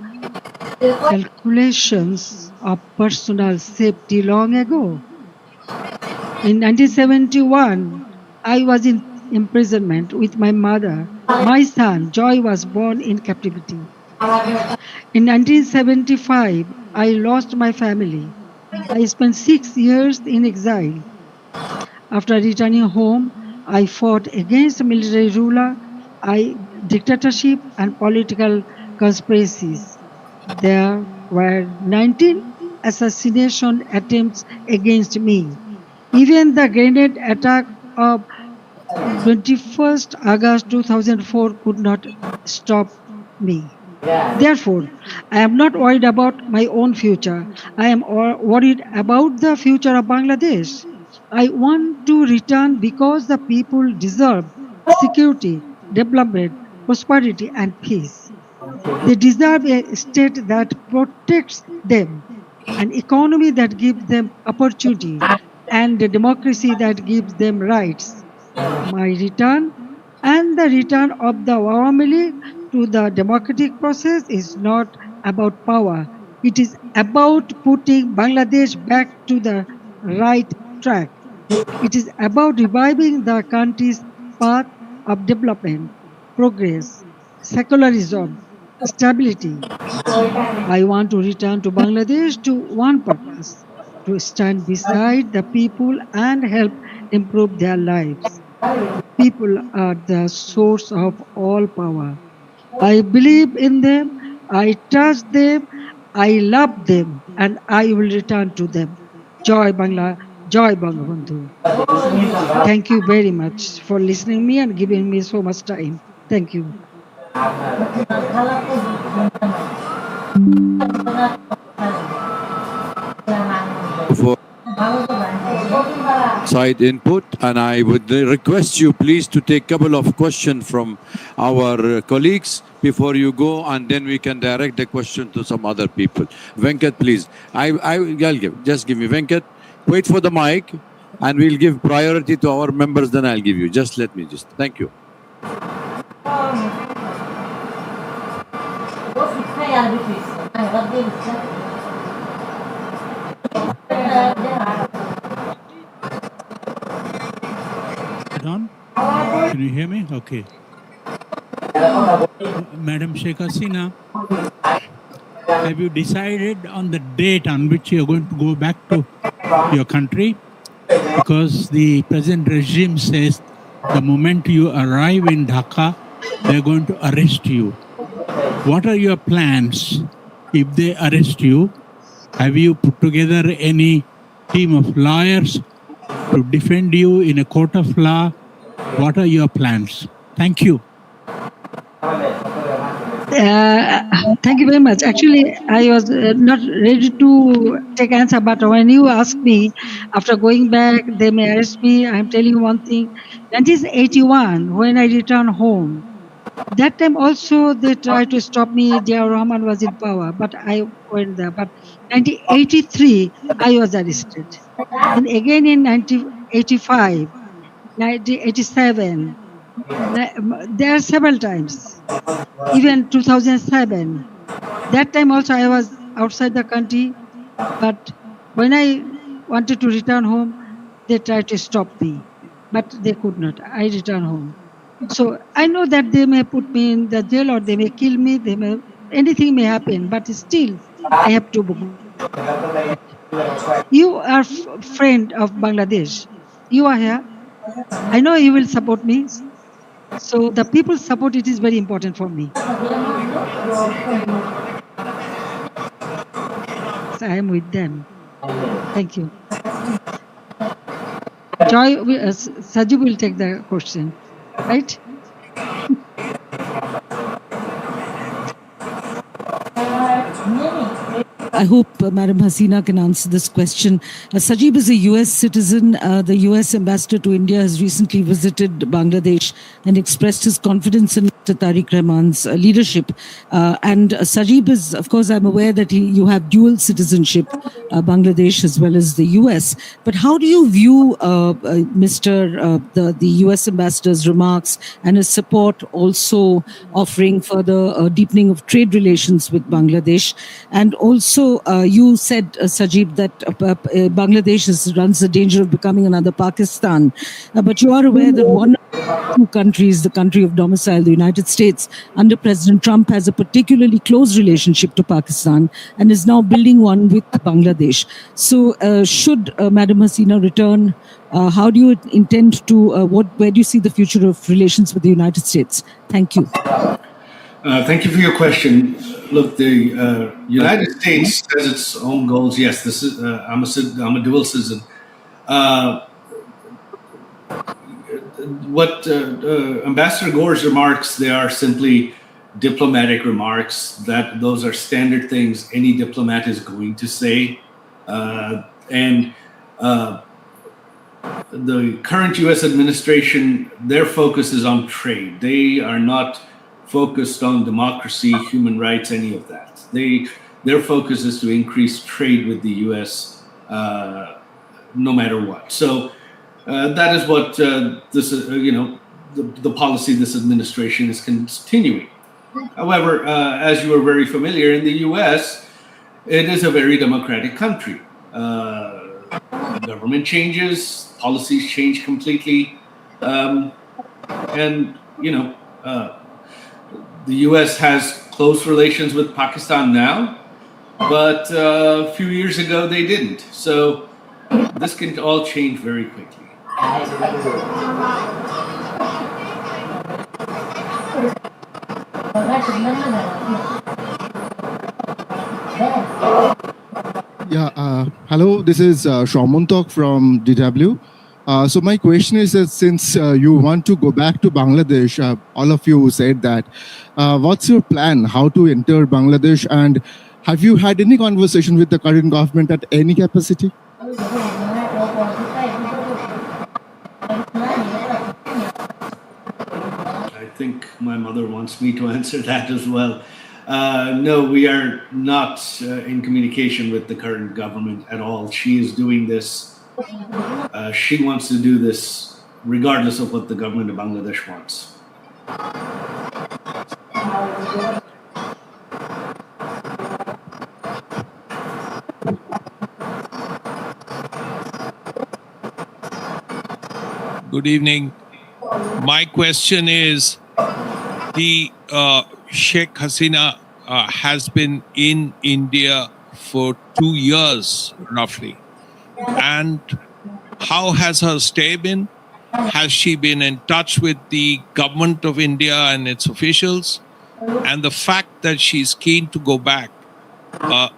calculations of personal safety long ago. In 1971, I was in imprisonment with my mother. My son, Joy, was born in captivity. In 1975, I lost my family. I spent 6 years in exile. After returning home, I fought against military ruler, dictatorship, and political conspiracies. There were 19 assassination attempts against me. Even the grenade attack of 21st August 2004 could not stop me. Therefore, I am not worried about my own future. I am worried about the future of Bangladesh. I want to return because the people deserve security, development, prosperity, and peace. They deserve a state that protects them, an economy that gives them opportunity, and a democracy that gives them rights. My return and the return of the Awami League to the democratic process is not about power. It is about putting Bangladesh back to the right track. It is about reviving the country's path of development, progress, secularism, stability. I want to return to Bangladesh to one purpose, to stand beside the people and help improve their lives. People are the source of all power. I believe in them, I trust them, I love them, and I will return to them. Joy Bangla, Joy Bangabandhu. Thank you very much for listening me and giving me so much time. Thank you. For side input, and I would request you please to take a couple of questions from our colleagues before you go, and then we can direct the question to some other people. Venkat, please. I'll give. Just give me Venkat. Wait for the mic, and we'll give priority to our members. Then I'll give you. Just let me. Thank you. On? Can you hear me? Okay. Madam Sheikh Hasina, have you decided on the date on which you're going to go back to your country? Because the present regime says the moment you arrive in Dhaka, they're going to arrest you. What are your plans if they arrest you? Have you put together any team of lawyers to defend you in a court of law? What are your plans? Thank you. Thank you very much. Actually, I was not ready to take answer, but when you ask me, after going back, they may arrest me. I'm telling you one thing. 1981, when I returned home, that time also they tried to stop me. Dear Rahman was in power, but I went there. But 1983, I was arrested. Then again in 1985, 1987, there are several times. Even 2007, that time also I was outside the country, but when I wanted to return home, they tried to stop me, but they could not. I returned home. So I know that they may put me in the jail or they may kill me, anything may happen, but still I have to go. You are friend of Bangladesh. You are here. I know you will support me. So the people's support, it is very important for me. So I am with them. Thank you. Joy, Sajeeb will take the question, right? I hope Madam Hasina can answer this question. Sajeeb is a US citizen. The US ambassador to India has recently visited Bangladesh and expressed his confidence in Mr. Tarique Rahman's leadership. And Sajeeb is, of course, I'm aware that you have dual citizenship, Bangladesh as well as the US. But how do you view the US ambassador's remarks and his support also offering further deepening of trade relations with Bangladesh? And also, you said, Sajeeb, that Bangladesh runs the danger of becoming another Pakistan. But you are aware that one of the two countries, the country of domicile, the United States, under President Trump, has a particularly close relationship to Pakistan and is now building one with Bangladesh. So, should Madam Hasina return, how do you intend to, where do you see the future of relations with the United States? Thank you. Thank you for your question. Look, the United States has its own goals. Yes, this is I'm a dual citizen. What Ambassador Gore's remarks, they are simply diplomatic remarks. Those are standard things any diplomat is going to say. And the current U.S. administration, their focus is on trade. They are not focused on democracy, human rights, any of that. Their focus is to increase trade with the U.S. No matter what. So that is what the policy this administration is continuing. However, as you are very familiar, in the U.S., it is a very democratic country. Government changes, policies change completely, and the U.S. has close relations with Pakistan now, but a few years ago they didn't. So this can all change very quickly. Hello, this is Shaumuntok from DW. So my question is that since you want to go back to Bangladesh, all of you said that, what's your plan? How to enter Bangladesh? And have you had any conversation with the current government at any capacity? I think my mother wants me to answer that as well. No, we are not in communication with the current government at all. She is doing this. She wants to do this regardless of what the government of Bangladesh wants. Good evening. My question is, the Sheikh Hasina has been in India for 2 years, roughly. And how has her stay been? Has she been in touch with the government of India and its officials? And the fact that she's keen to go back,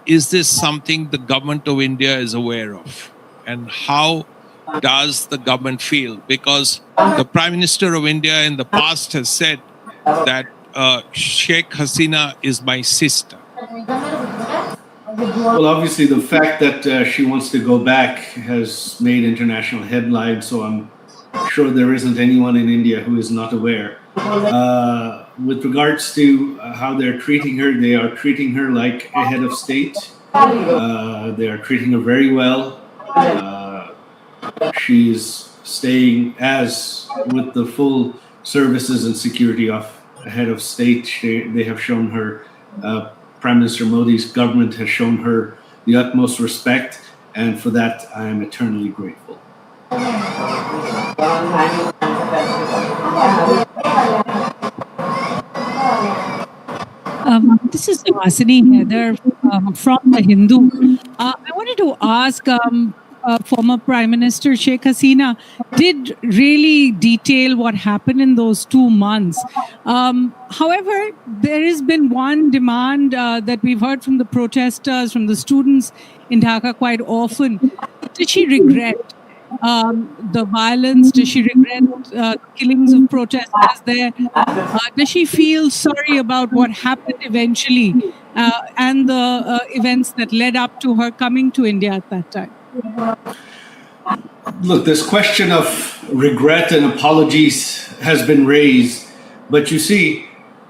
is this something the government of India is aware of? And how does the government feel? Because the Prime Minister of India in the past has said that Sheikh Hasina is my sister. Well, obviously, the fact that she wants to go back has made international headlines, so I'm sure there isn't anyone in India who is not aware. With regards to how they're treating her, they are treating her like a head of state. They are treating her very well. She's staying as with the full services and security of a head of state. They have shown her, Prime Minister Modi's government has shown her the utmost respect, and for that I am eternally grateful. This is Hasini Heather from The Hindu. I wanted to ask former Prime Minister Sheikh Hasina did really detail what happened in those 2 months. However, there has been one demand that we've heard from the protesters, from the students in Dhaka quite often. Did she regret the violence? Does she regret the killings of protesters there? Does she feel sorry about what happened eventually? and the events that led up to her coming to India at that time? Look, this question of regret and apologies has been raised, but you see,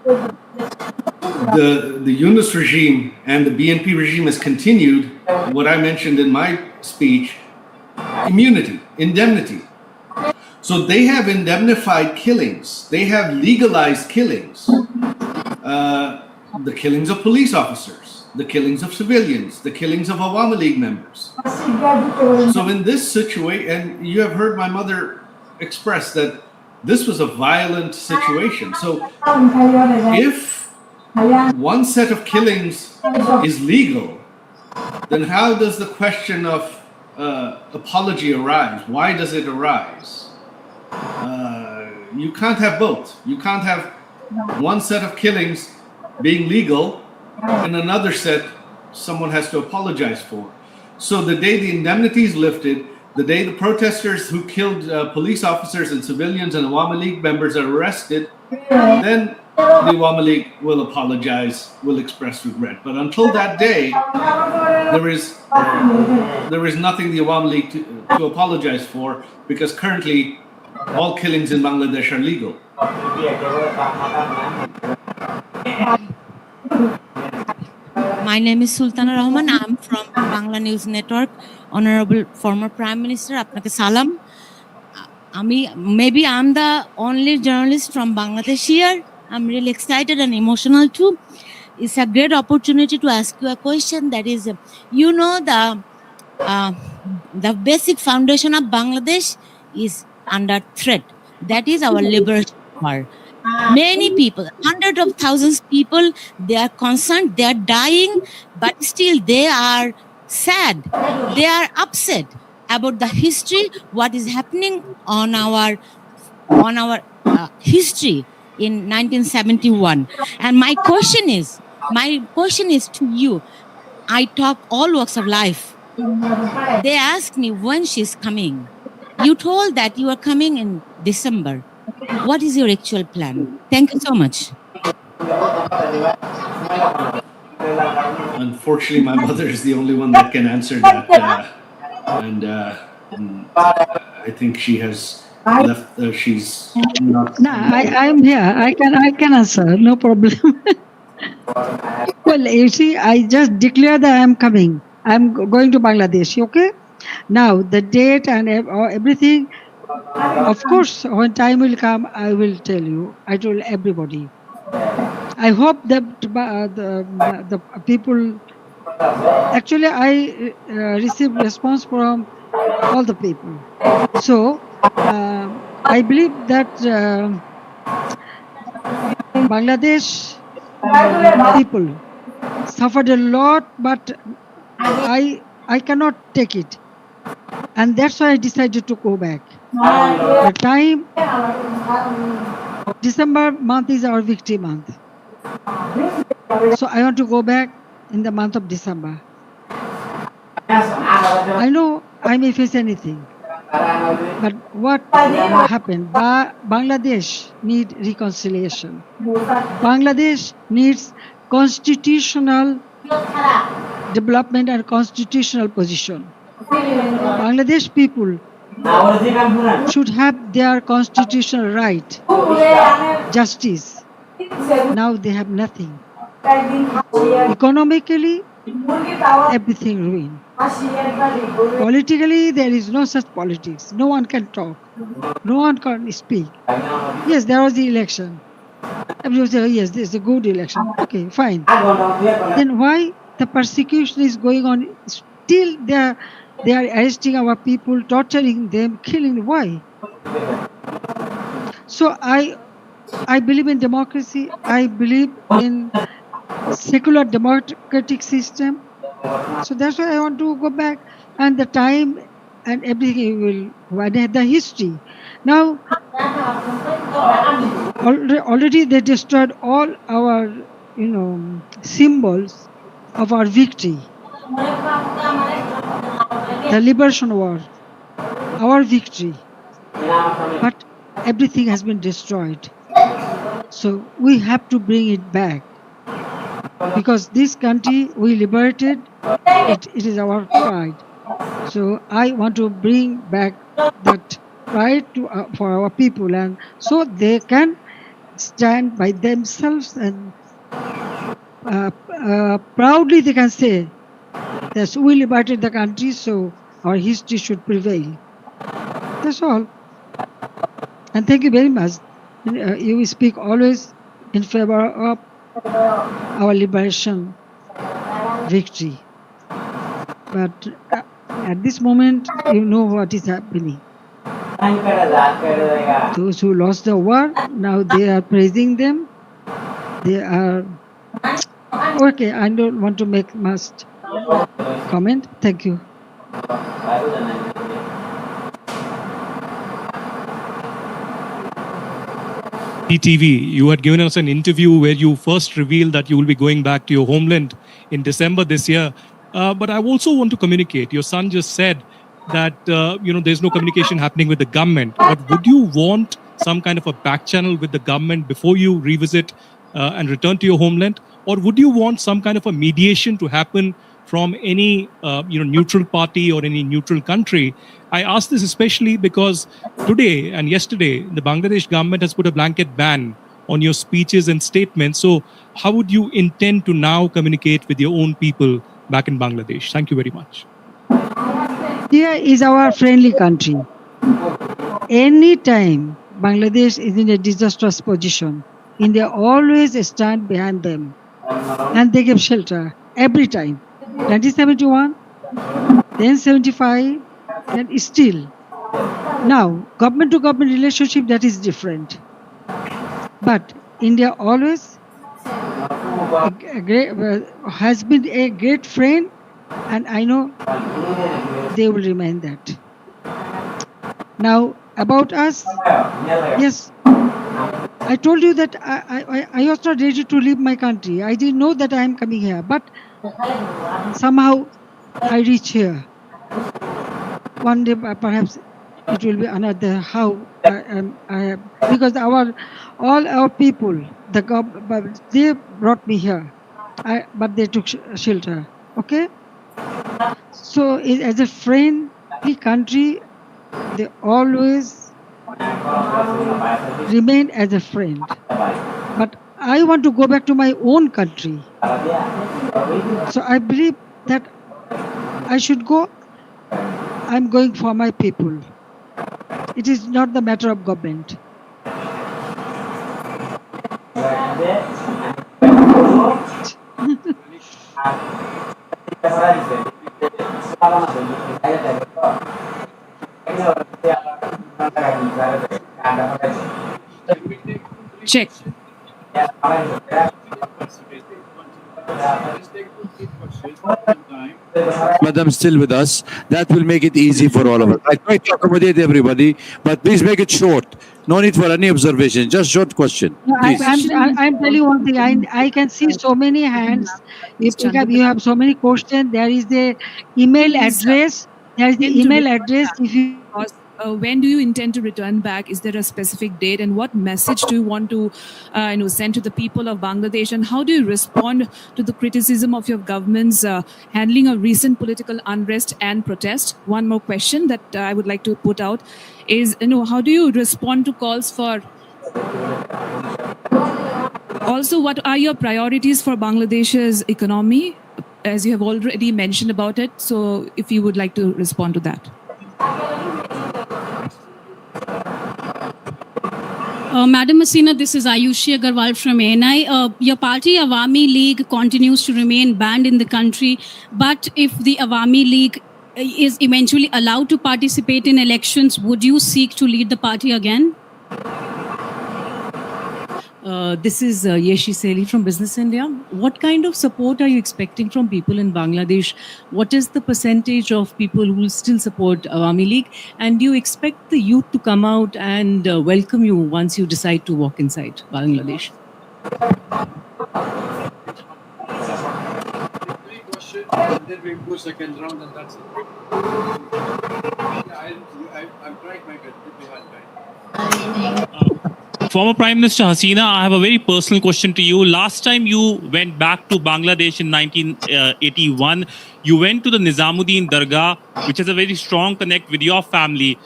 the Yunus regime and the BNP regime has continued what I mentioned in my speech: immunity, indemnity. So they have indemnified killings. They have legalized killings. The killings of police officers, the killings of civilians, the killings of Awami League members. So in this situation, and you have heard my mother express that this was a violent situation. So if one set of killings is legal, then how does the question of apology arise? Why does it arise? You can't have both. You can't have one set of killings being legal and another set someone has to apologize for. So the day the indemnity is lifted, the day the protesters who killed police officers and civilians and Awami League members are arrested, then the Awami League will apologize, will express regret. But until that day, there is nothing the Awami League to apologize for, because currently all killings in Bangladesh are legal. My name is Sultana Rahman. I'm from Bangla News Network. Honorable former Prime Minister, apnake salam. Maybe I'm the only journalist from Bangladesh here. I'm really excited and emotional too. It's a great opportunity to ask you a question. That is, the basic foundation of Bangladesh is under threat. That is our liberation war. Many people, hundreds of thousands of people, they are concerned, they are dying, but still they are sad. They are upset about the history, what is happening on our history in 1971. And my question is to you. I talk all walks of life. They asked me when she's coming. You told that you are coming in December. What is your actual plan? Thank you so much. Unfortunately, my mother is the only one that can answer that. I think she has left. She's not. No, I'm here. I can answer. No problem. Well, you see, I just declare that I'm coming. I'm going to Bangladesh. Okay. Now the date and everything. Of course, when time will come, I will tell you. I told everybody. I hope that the people. Actually, I received response from all the people. So I believe that Bangladesh people suffered a lot, but I cannot take it, and that's why I decided to go back. The time, December month is our victory month, so I want to go back in the month of December. I know I may face anything, but what happened? Bangladesh needs reconciliation. Bangladesh needs constitutional development and constitutional position. Bangladesh people should have their constitutional right, justice. Now they have nothing. Economically, everything ruined. Politically, there is no such politics. No one can talk. No one can speak. Yes, there was the election. Everyone say, oh, yes, this is a good election. Okay, fine. Then why the persecution is going on? Still, they are arresting our people, torturing them, killing. Why? So I believe in democracy. I believe in secular democratic system. So that's why I want to go back, and the time and everything will the history. Now already they destroyed all our symbols of our victory. The liberation war, our victory. But everything has been destroyed. So we have to bring it back. because this country we liberated, it is our pride. So I want to bring back that pride to for our people, and so they can stand by themselves and proudly they can say that we liberated the country, so our history should prevail. That's all. And thank you very much. You speak always in favor of our liberation victory. But at this moment, you know what is happening. Those who lost the war, now they are praising them. They are okay. I don't want to make much comment. Thank you. PTV, you had given us an interview where you first revealed that you will be going back to your homeland in December this year. But I also want to communicate. Your son just said that there's no communication happening with the government. But would you want some kind of a back channel with the government before you revisit and return to your homeland, or would you want some kind of a mediation to happen from any neutral party or any neutral country? I ask this especially because today and yesterday, the Bangladesh government has put a blanket ban on your speeches and statements. So how would you intend to now communicate with your own people back in Bangladesh? Thank you very much. India is our friendly country. Anytime Bangladesh is in a disastrous position, India always stand behind them and they give shelter every time. 1971, then 75, and still. Now, government to government relationship, that is different. But India always has been a great friend, and I know they will remain that. Now, about us, yes, I told you that I was not ready to leave my country. I didn't know that I am coming here, but somehow I reach here. One day, perhaps it will be another. How I because all our people, they brought me here, but they took shelter. Okay, so as a friendly country, they always remain as a friend. But I want to go back to my own country. So I believe that I should go. I'm going for my people. It is not the matter of government. Check. Madam still with us. That will make it easy for all of us. I try to accommodate everybody, but please make it short. No need for any observation. Just short question. Please. I'm telling you one thing. I can see so many hands. You have so many questions. There is the email address. There is the email address. If you when do you intend to return back? Is there a specific date? And what message do you want to send to the people of Bangladesh? And how do you respond to the criticism of your government's handling of recent political unrest and protest? One more question that I would like to put out is, how do you respond to calls for... Also, what are your priorities for Bangladesh's economy? As you have already mentioned about it. So if you would like to respond to that. Madam Hasina, this is Ayushi Agarwal from ANI. Your party, Awami League, continues to remain banned in the country. But if the Awami League is eventually allowed to participate in elections, would you seek to lead the party again? This is Yeshi Seli from Business India. What kind of support are you expecting from people in Bangladesh? What is the percentage of people who will still support Awami League? And do you expect the youth to come out and welcome you once you decide to walk inside Bangladesh? And then we go second round, and that's it. I'm trying my best. Former Prime Minister Hasina, I have a very personal question to you. Last time you went back to Bangladesh in 1981, you went to the Nizamuddin Dargah, which has a very strong connect with your family.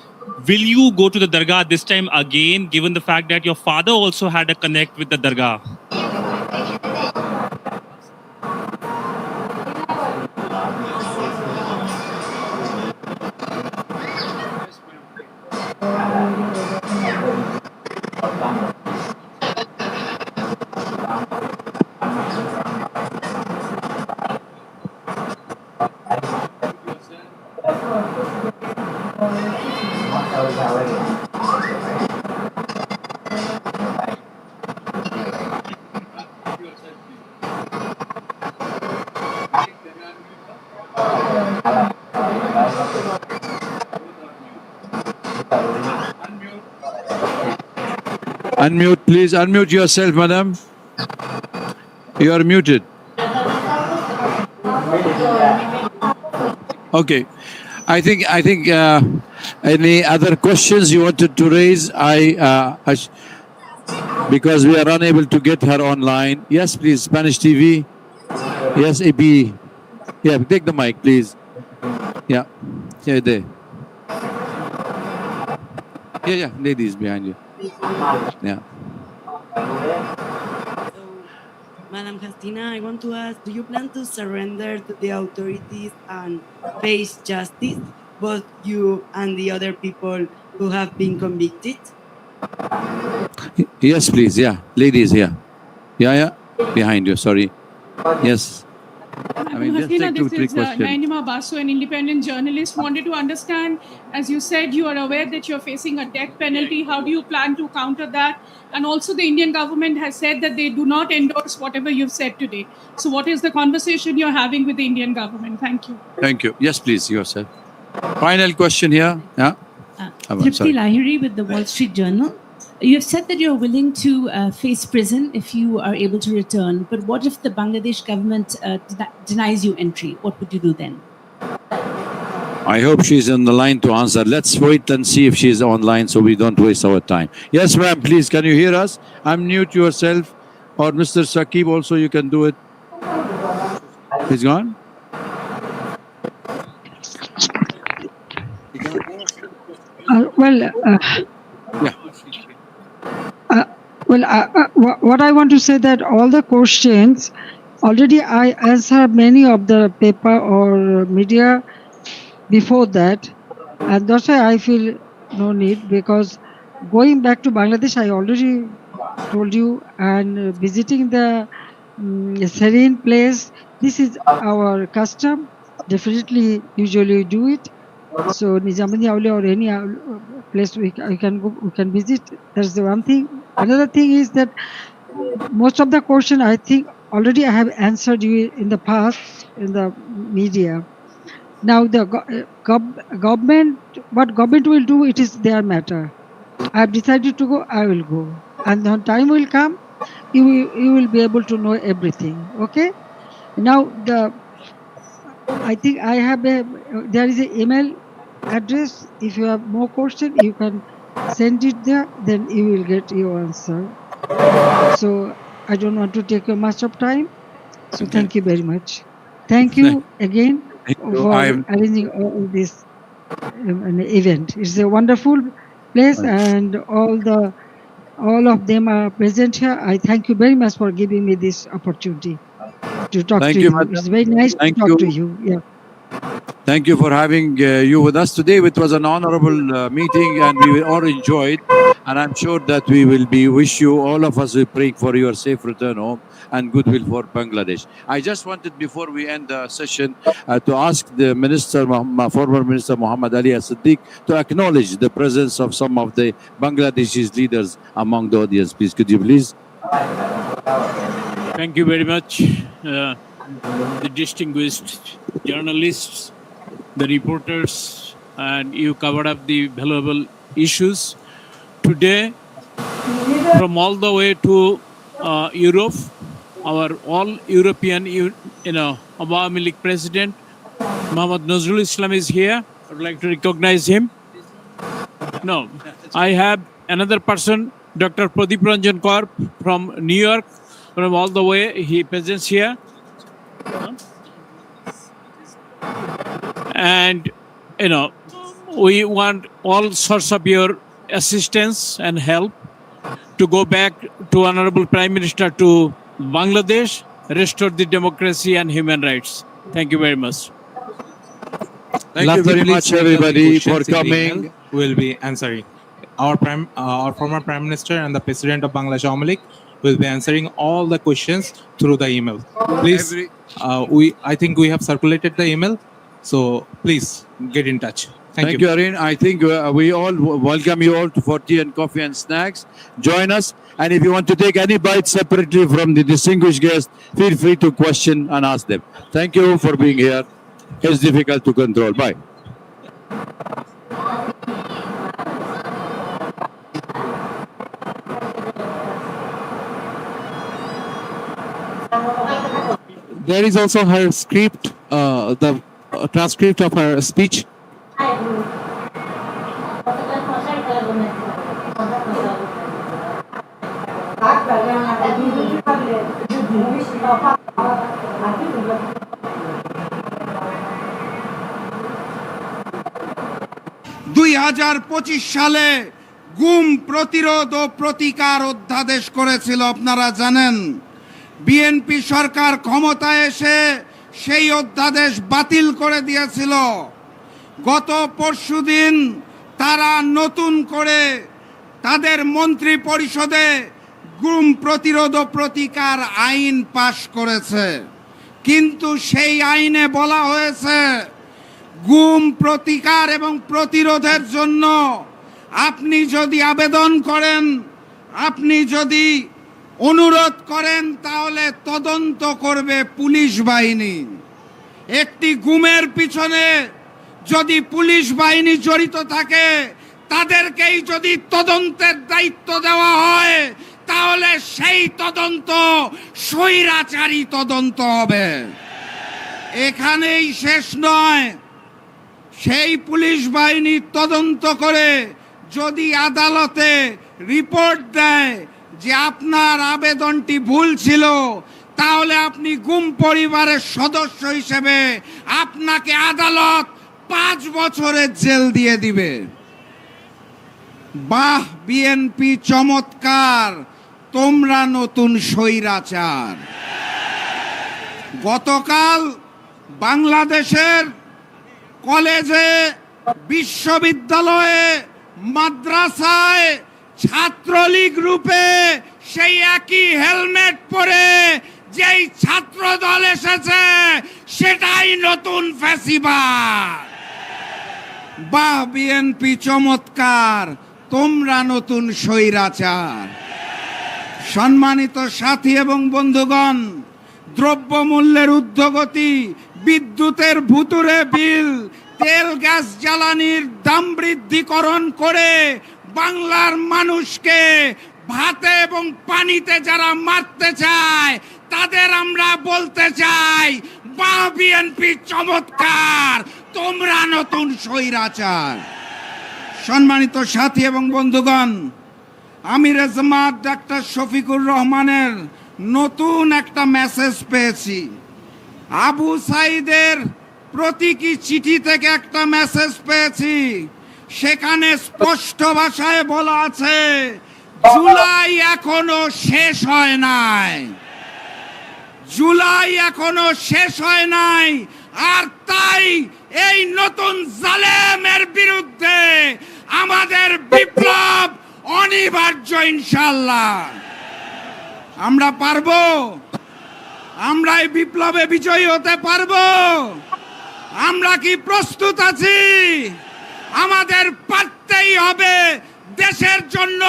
Will you go to the Dargah this time again, given the fact that your father also had a connect with the Dargah? Unmute, please. Unmute yourself, madam. You are muted. Okay. I think. Any other questions you wanted to raise? Because we are unable to get her online. Yes, please. Spanish TV. Yes, AB. Yeah, take the mic, please. Yeah. Yeah, there. Yeah, ladies behind you. Yeah. Madam Hasina, I want to ask, do you plan to surrender to the authorities and face justice, both you and the other people who have been convicted? Yes, please. Yeah, ladies here. Yeah. Behind you. Sorry. Yes. I mean, just Hasina, take 2-3 this is questions. Nainima Basu, an independent journalist. Wanted to understand, as you said, you are aware that you're facing a death penalty. How do you plan to counter that? And also, the Indian government has said that they do not endorse whatever you've said today. So, what is the conversation you're having with the Indian government? Thank you. Thank you. Yes, please, yourself. Final question here. Yeah. Tripti Lahiri with the Wall Street Journal. You have said that you're willing to face prison if you are able to return. But what if the Bangladesh government denies you entry? What would you do then? I hope she's on the line to answer. Let's wait and see if she's online so we don't waste our time. Yes, ma'am, please. Can you hear us? Unmute yourself. Or Mr. Sajeeb also, you can do it. He's gone? What I want to say that all the questions already I answered many of the paper or media before that, and that's why I feel no need, because going back to Bangladesh I already told you, and visiting the serene place, this is our custom. Definitely, usually do it. So Nizamuddin Aulia or any place we can visit. That's the one thing. Another thing is that most of the question I think already I have answered you in the past in the media. Now the government, what government will do, it is their matter. I have decided to go, I will go, and when time will come, you will be able to know everything. Okay. Now I think I have there is an email address. If you have more question, you can send it there. Then you will get your answer. So I don't want to take much of time. So thank you very much. Thank you again for arranging all this event. It's a wonderful place, and all of them are present here. I thank you very much for giving me this opportunity to talk to you. It's very nice to talk to you. Yeah. Thank you for having you with us today. It was an honorable meeting, and we all enjoyed. And I'm sure that we will wish you, all of us, praying for your safe return home and goodwill for Bangladesh. I just wanted, before we end the session, to ask the former Minister Muhammad Ali As-Siddiq to acknowledge the presence of some of the Bangladeshi leaders among the audience. Please, could you please? Thank you very much, the distinguished journalists, the reporters, and you covered up the valuable issues. Today, from all the way to Europe, our all European, Awami League President, Muhammad Nazrul Islam is here. I would like to recognize him. No, I have another person Dr. Pradeep Ranjan Kaur from New York, from all the way, he presents here. And, you know, we want all sorts of your assistance and help to go back to Honorable Prime Minister to Bangladesh, restore the democracy and human rights. Thank you very much. Thank you very much, everybody, for coming. We'll be answering. Our former Prime Minister and the President of Bangladesh Awami League will be answering all the questions through the email. Please, I think we have circulated the email, so please get in touch. Thank you, Arun. I think we all welcome you all for tea and coffee and snacks. Join us. And if you want to take any bite separately from the distinguished guests, feel free to question and ask them. Thank you for being here. It's difficult to control. Bye. There is also her script, the transcript of her speech. সালে গুম প্রতিরোধ ও প্রতিকার অধ্যাদেশ করেছিল আপনারা জানেন। BNP সরকার ক্ষমতায় এসে সেই অধ্যাদেশ বাতিল করে দিয়েছিল। গত পরশুদিন তারা নতুন করে তাদের মন্ত্রী পরিষদে গুম প্রতিরোধ ও প্রতিকার আইন পাশ করেছে, কিন্তু সেই আইনে বলা হয়েছে গুম প্রতিকার এবং প্রতিরোধের জন্য আপনি যদি আবেদন করেন, আপনি যদি অনুরোধ করেন, তাহলে তদন্ত করবে পুলিশ বাহিনী। একটি গুমের পিছনে যদি পুলিশ বাহিনী জড়িত থাকে, তাদেরকেই যদি তদন্তের দায়িত্ব দেওয়া হয়, তাহলে সেই তদন্ত স্বৈরাচারী তদন্ত হবে। এখানেই শেষ নয়, সেই পুলিশ বাহিনী তদন্ত করে যদি আদালতে রিপোর্ট দেয় যে আপনার আবেদনটি ভুল ছিল, তাহলে আপনি গুম পরিবারের সদস্য হিসেবে আপনাকে আদালত 5 বছরের জেল দিয়ে দিবে। বাহ, বিএনপি চমৎকার, তোমরা নতুন স্বৈরাচার। গতকাল বাংলাদেশের কলেজে, বিশ্ববিদ্যালয়ে, মাদ্রাসায় ছাত্রলীগ রূপে সেই একই হেলমেট পরে যেই ছাত্র দল এসেছে, সেটাই নতুন ফ্যাসিবাদ। বাহ, বিএনপি চমৎকার, তোমরা নতুন স্বৈরাচার। সম্মানিত সাথী এবং বন্ধুগণ, দ্রব্যমূল্যের ঊর্ধ্বগতি, বিদ্যুতের ভুতুরে বিল, তেল গ্যাস জ্বালানির দাম বৃদ্ধিকরণ করে বাংলার মানুষকে ভাতে এবং পানিতে যারা মারতে চায়, তাদের আমরা বলতে চাই, বাহ বিএনপি চমৎকার, তোমরা নতুন স্বৈরাচার। সম্মানিত সাথী এবং বন্ধুগণ, আমির জামাত ডাক্তার শফিকুর রহমানের নতুন একটা মেসেজ পেয়েছি। আবু সাইদের প্রতীকী চিঠি থেকে একটা মেসেজ পেয়েছি। সেখানে স্পষ্ট ভাষায় বলা আছে, জুলাই এখনো শেষ হয় নাই, জুলাই এখনো শেষ হয় নাই। আর তাই এই নতুন জালেমের বিরুদ্ধে আমাদের বিপ্লব অনিবার্য ইনশাআল্লাহ। আমরা পারবো, আমরা এই বিপ্লবে বিজয়ী হতে পারবো। আমরা কি প্রস্তুত আছি? আমাদের পারতেই হবে। দেশের জন্য,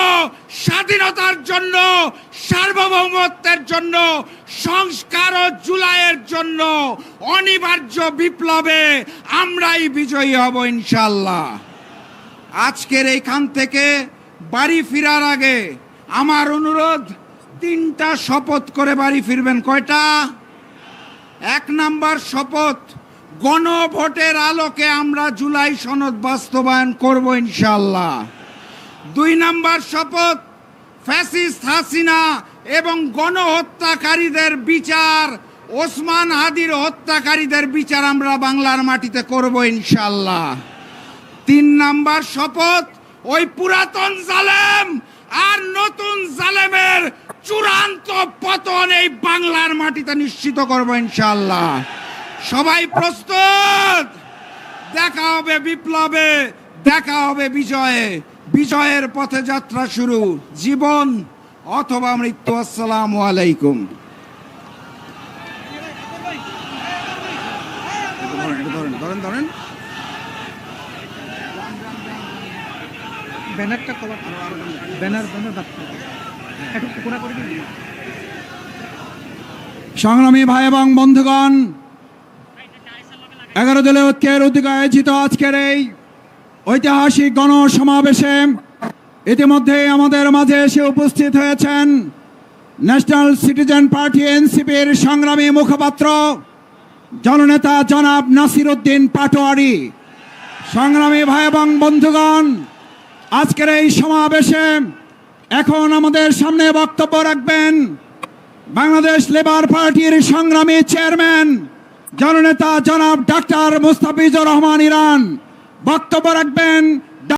স্বাধীনতার জন্য, সার্বভৌমত্বের জন্য, সংস্কার ও জুলাইয়ের জন্য অনিবার্য বিপ্লবে আমরাই বিজয়ী হব ইনশাআল্লাহ। আজকের এইখান থেকে বাড়ি ফেরার আগে আমার অনুরোধ, 3টা শপথ করে বাড়ি ফিরবেন। কয়টা? 1 নাম্বার শপথ, গণভোটের আলোকে আমরা জুলাই সনদ বাস্তবায়ন করব ইনশাআল্লাহ। 2 নাম্বার শপথ, ফ্যাসিস্ট হাসিনা এবং গণহত্যাকারীদের বিচার, ওসমান হাদির হত্যাকারীদের বিচার আমরা বাংলার মাটিতে করব ইনশাআল্লাহ। 3 নাম্বার শপথ, ওই পুরাতন জালেম আর নতুন জালেমের চূড়ান্ত পতন এই বাংলার মাটিতে নিশ্চিত করব ইনশাআল্লাহ। সবাই প্রস্তুত? দেখা হবে বিপ্লবে, দেখা হবে বিজয়ে। বিজয়ের পথে যাত্রা শুরু, জীবন অথবা মৃত্যু। আসসালামু আলাইকুম। ধরেন ব্যানারটা কভার করো, ব্যানার সংগ্রামী ভাই এবং বন্ধুগণ, 11 দলীয় ঐক্যের উদ্যোগে আয়োজিত আজকের এই ঐতিহাসিক গণসমাবেশে ইতিমধ্যে আমাদের মাঝে এসে উপস্থিত হয়েছেন ন্যাশনাল সিটিজেন পার্টি এনসিপির সংগ্রামী মুখপাত্র জননেতা জনাব নাসির উদ্দিন পাটোয়ারি। সংগ্রামী ভাই এবং বন্ধুগণ, আজকের এই সমাবেশে এখন আমাদের সামনে বক্তব্য রাখবেন বাংলাদেশ লেবার পার্টির সংগ্রামী চেয়ারম্যান জননেতা জনাব ডাক্তার মুস্তাফিজুর রহমান ইরান। বক্তব্য রাখবেন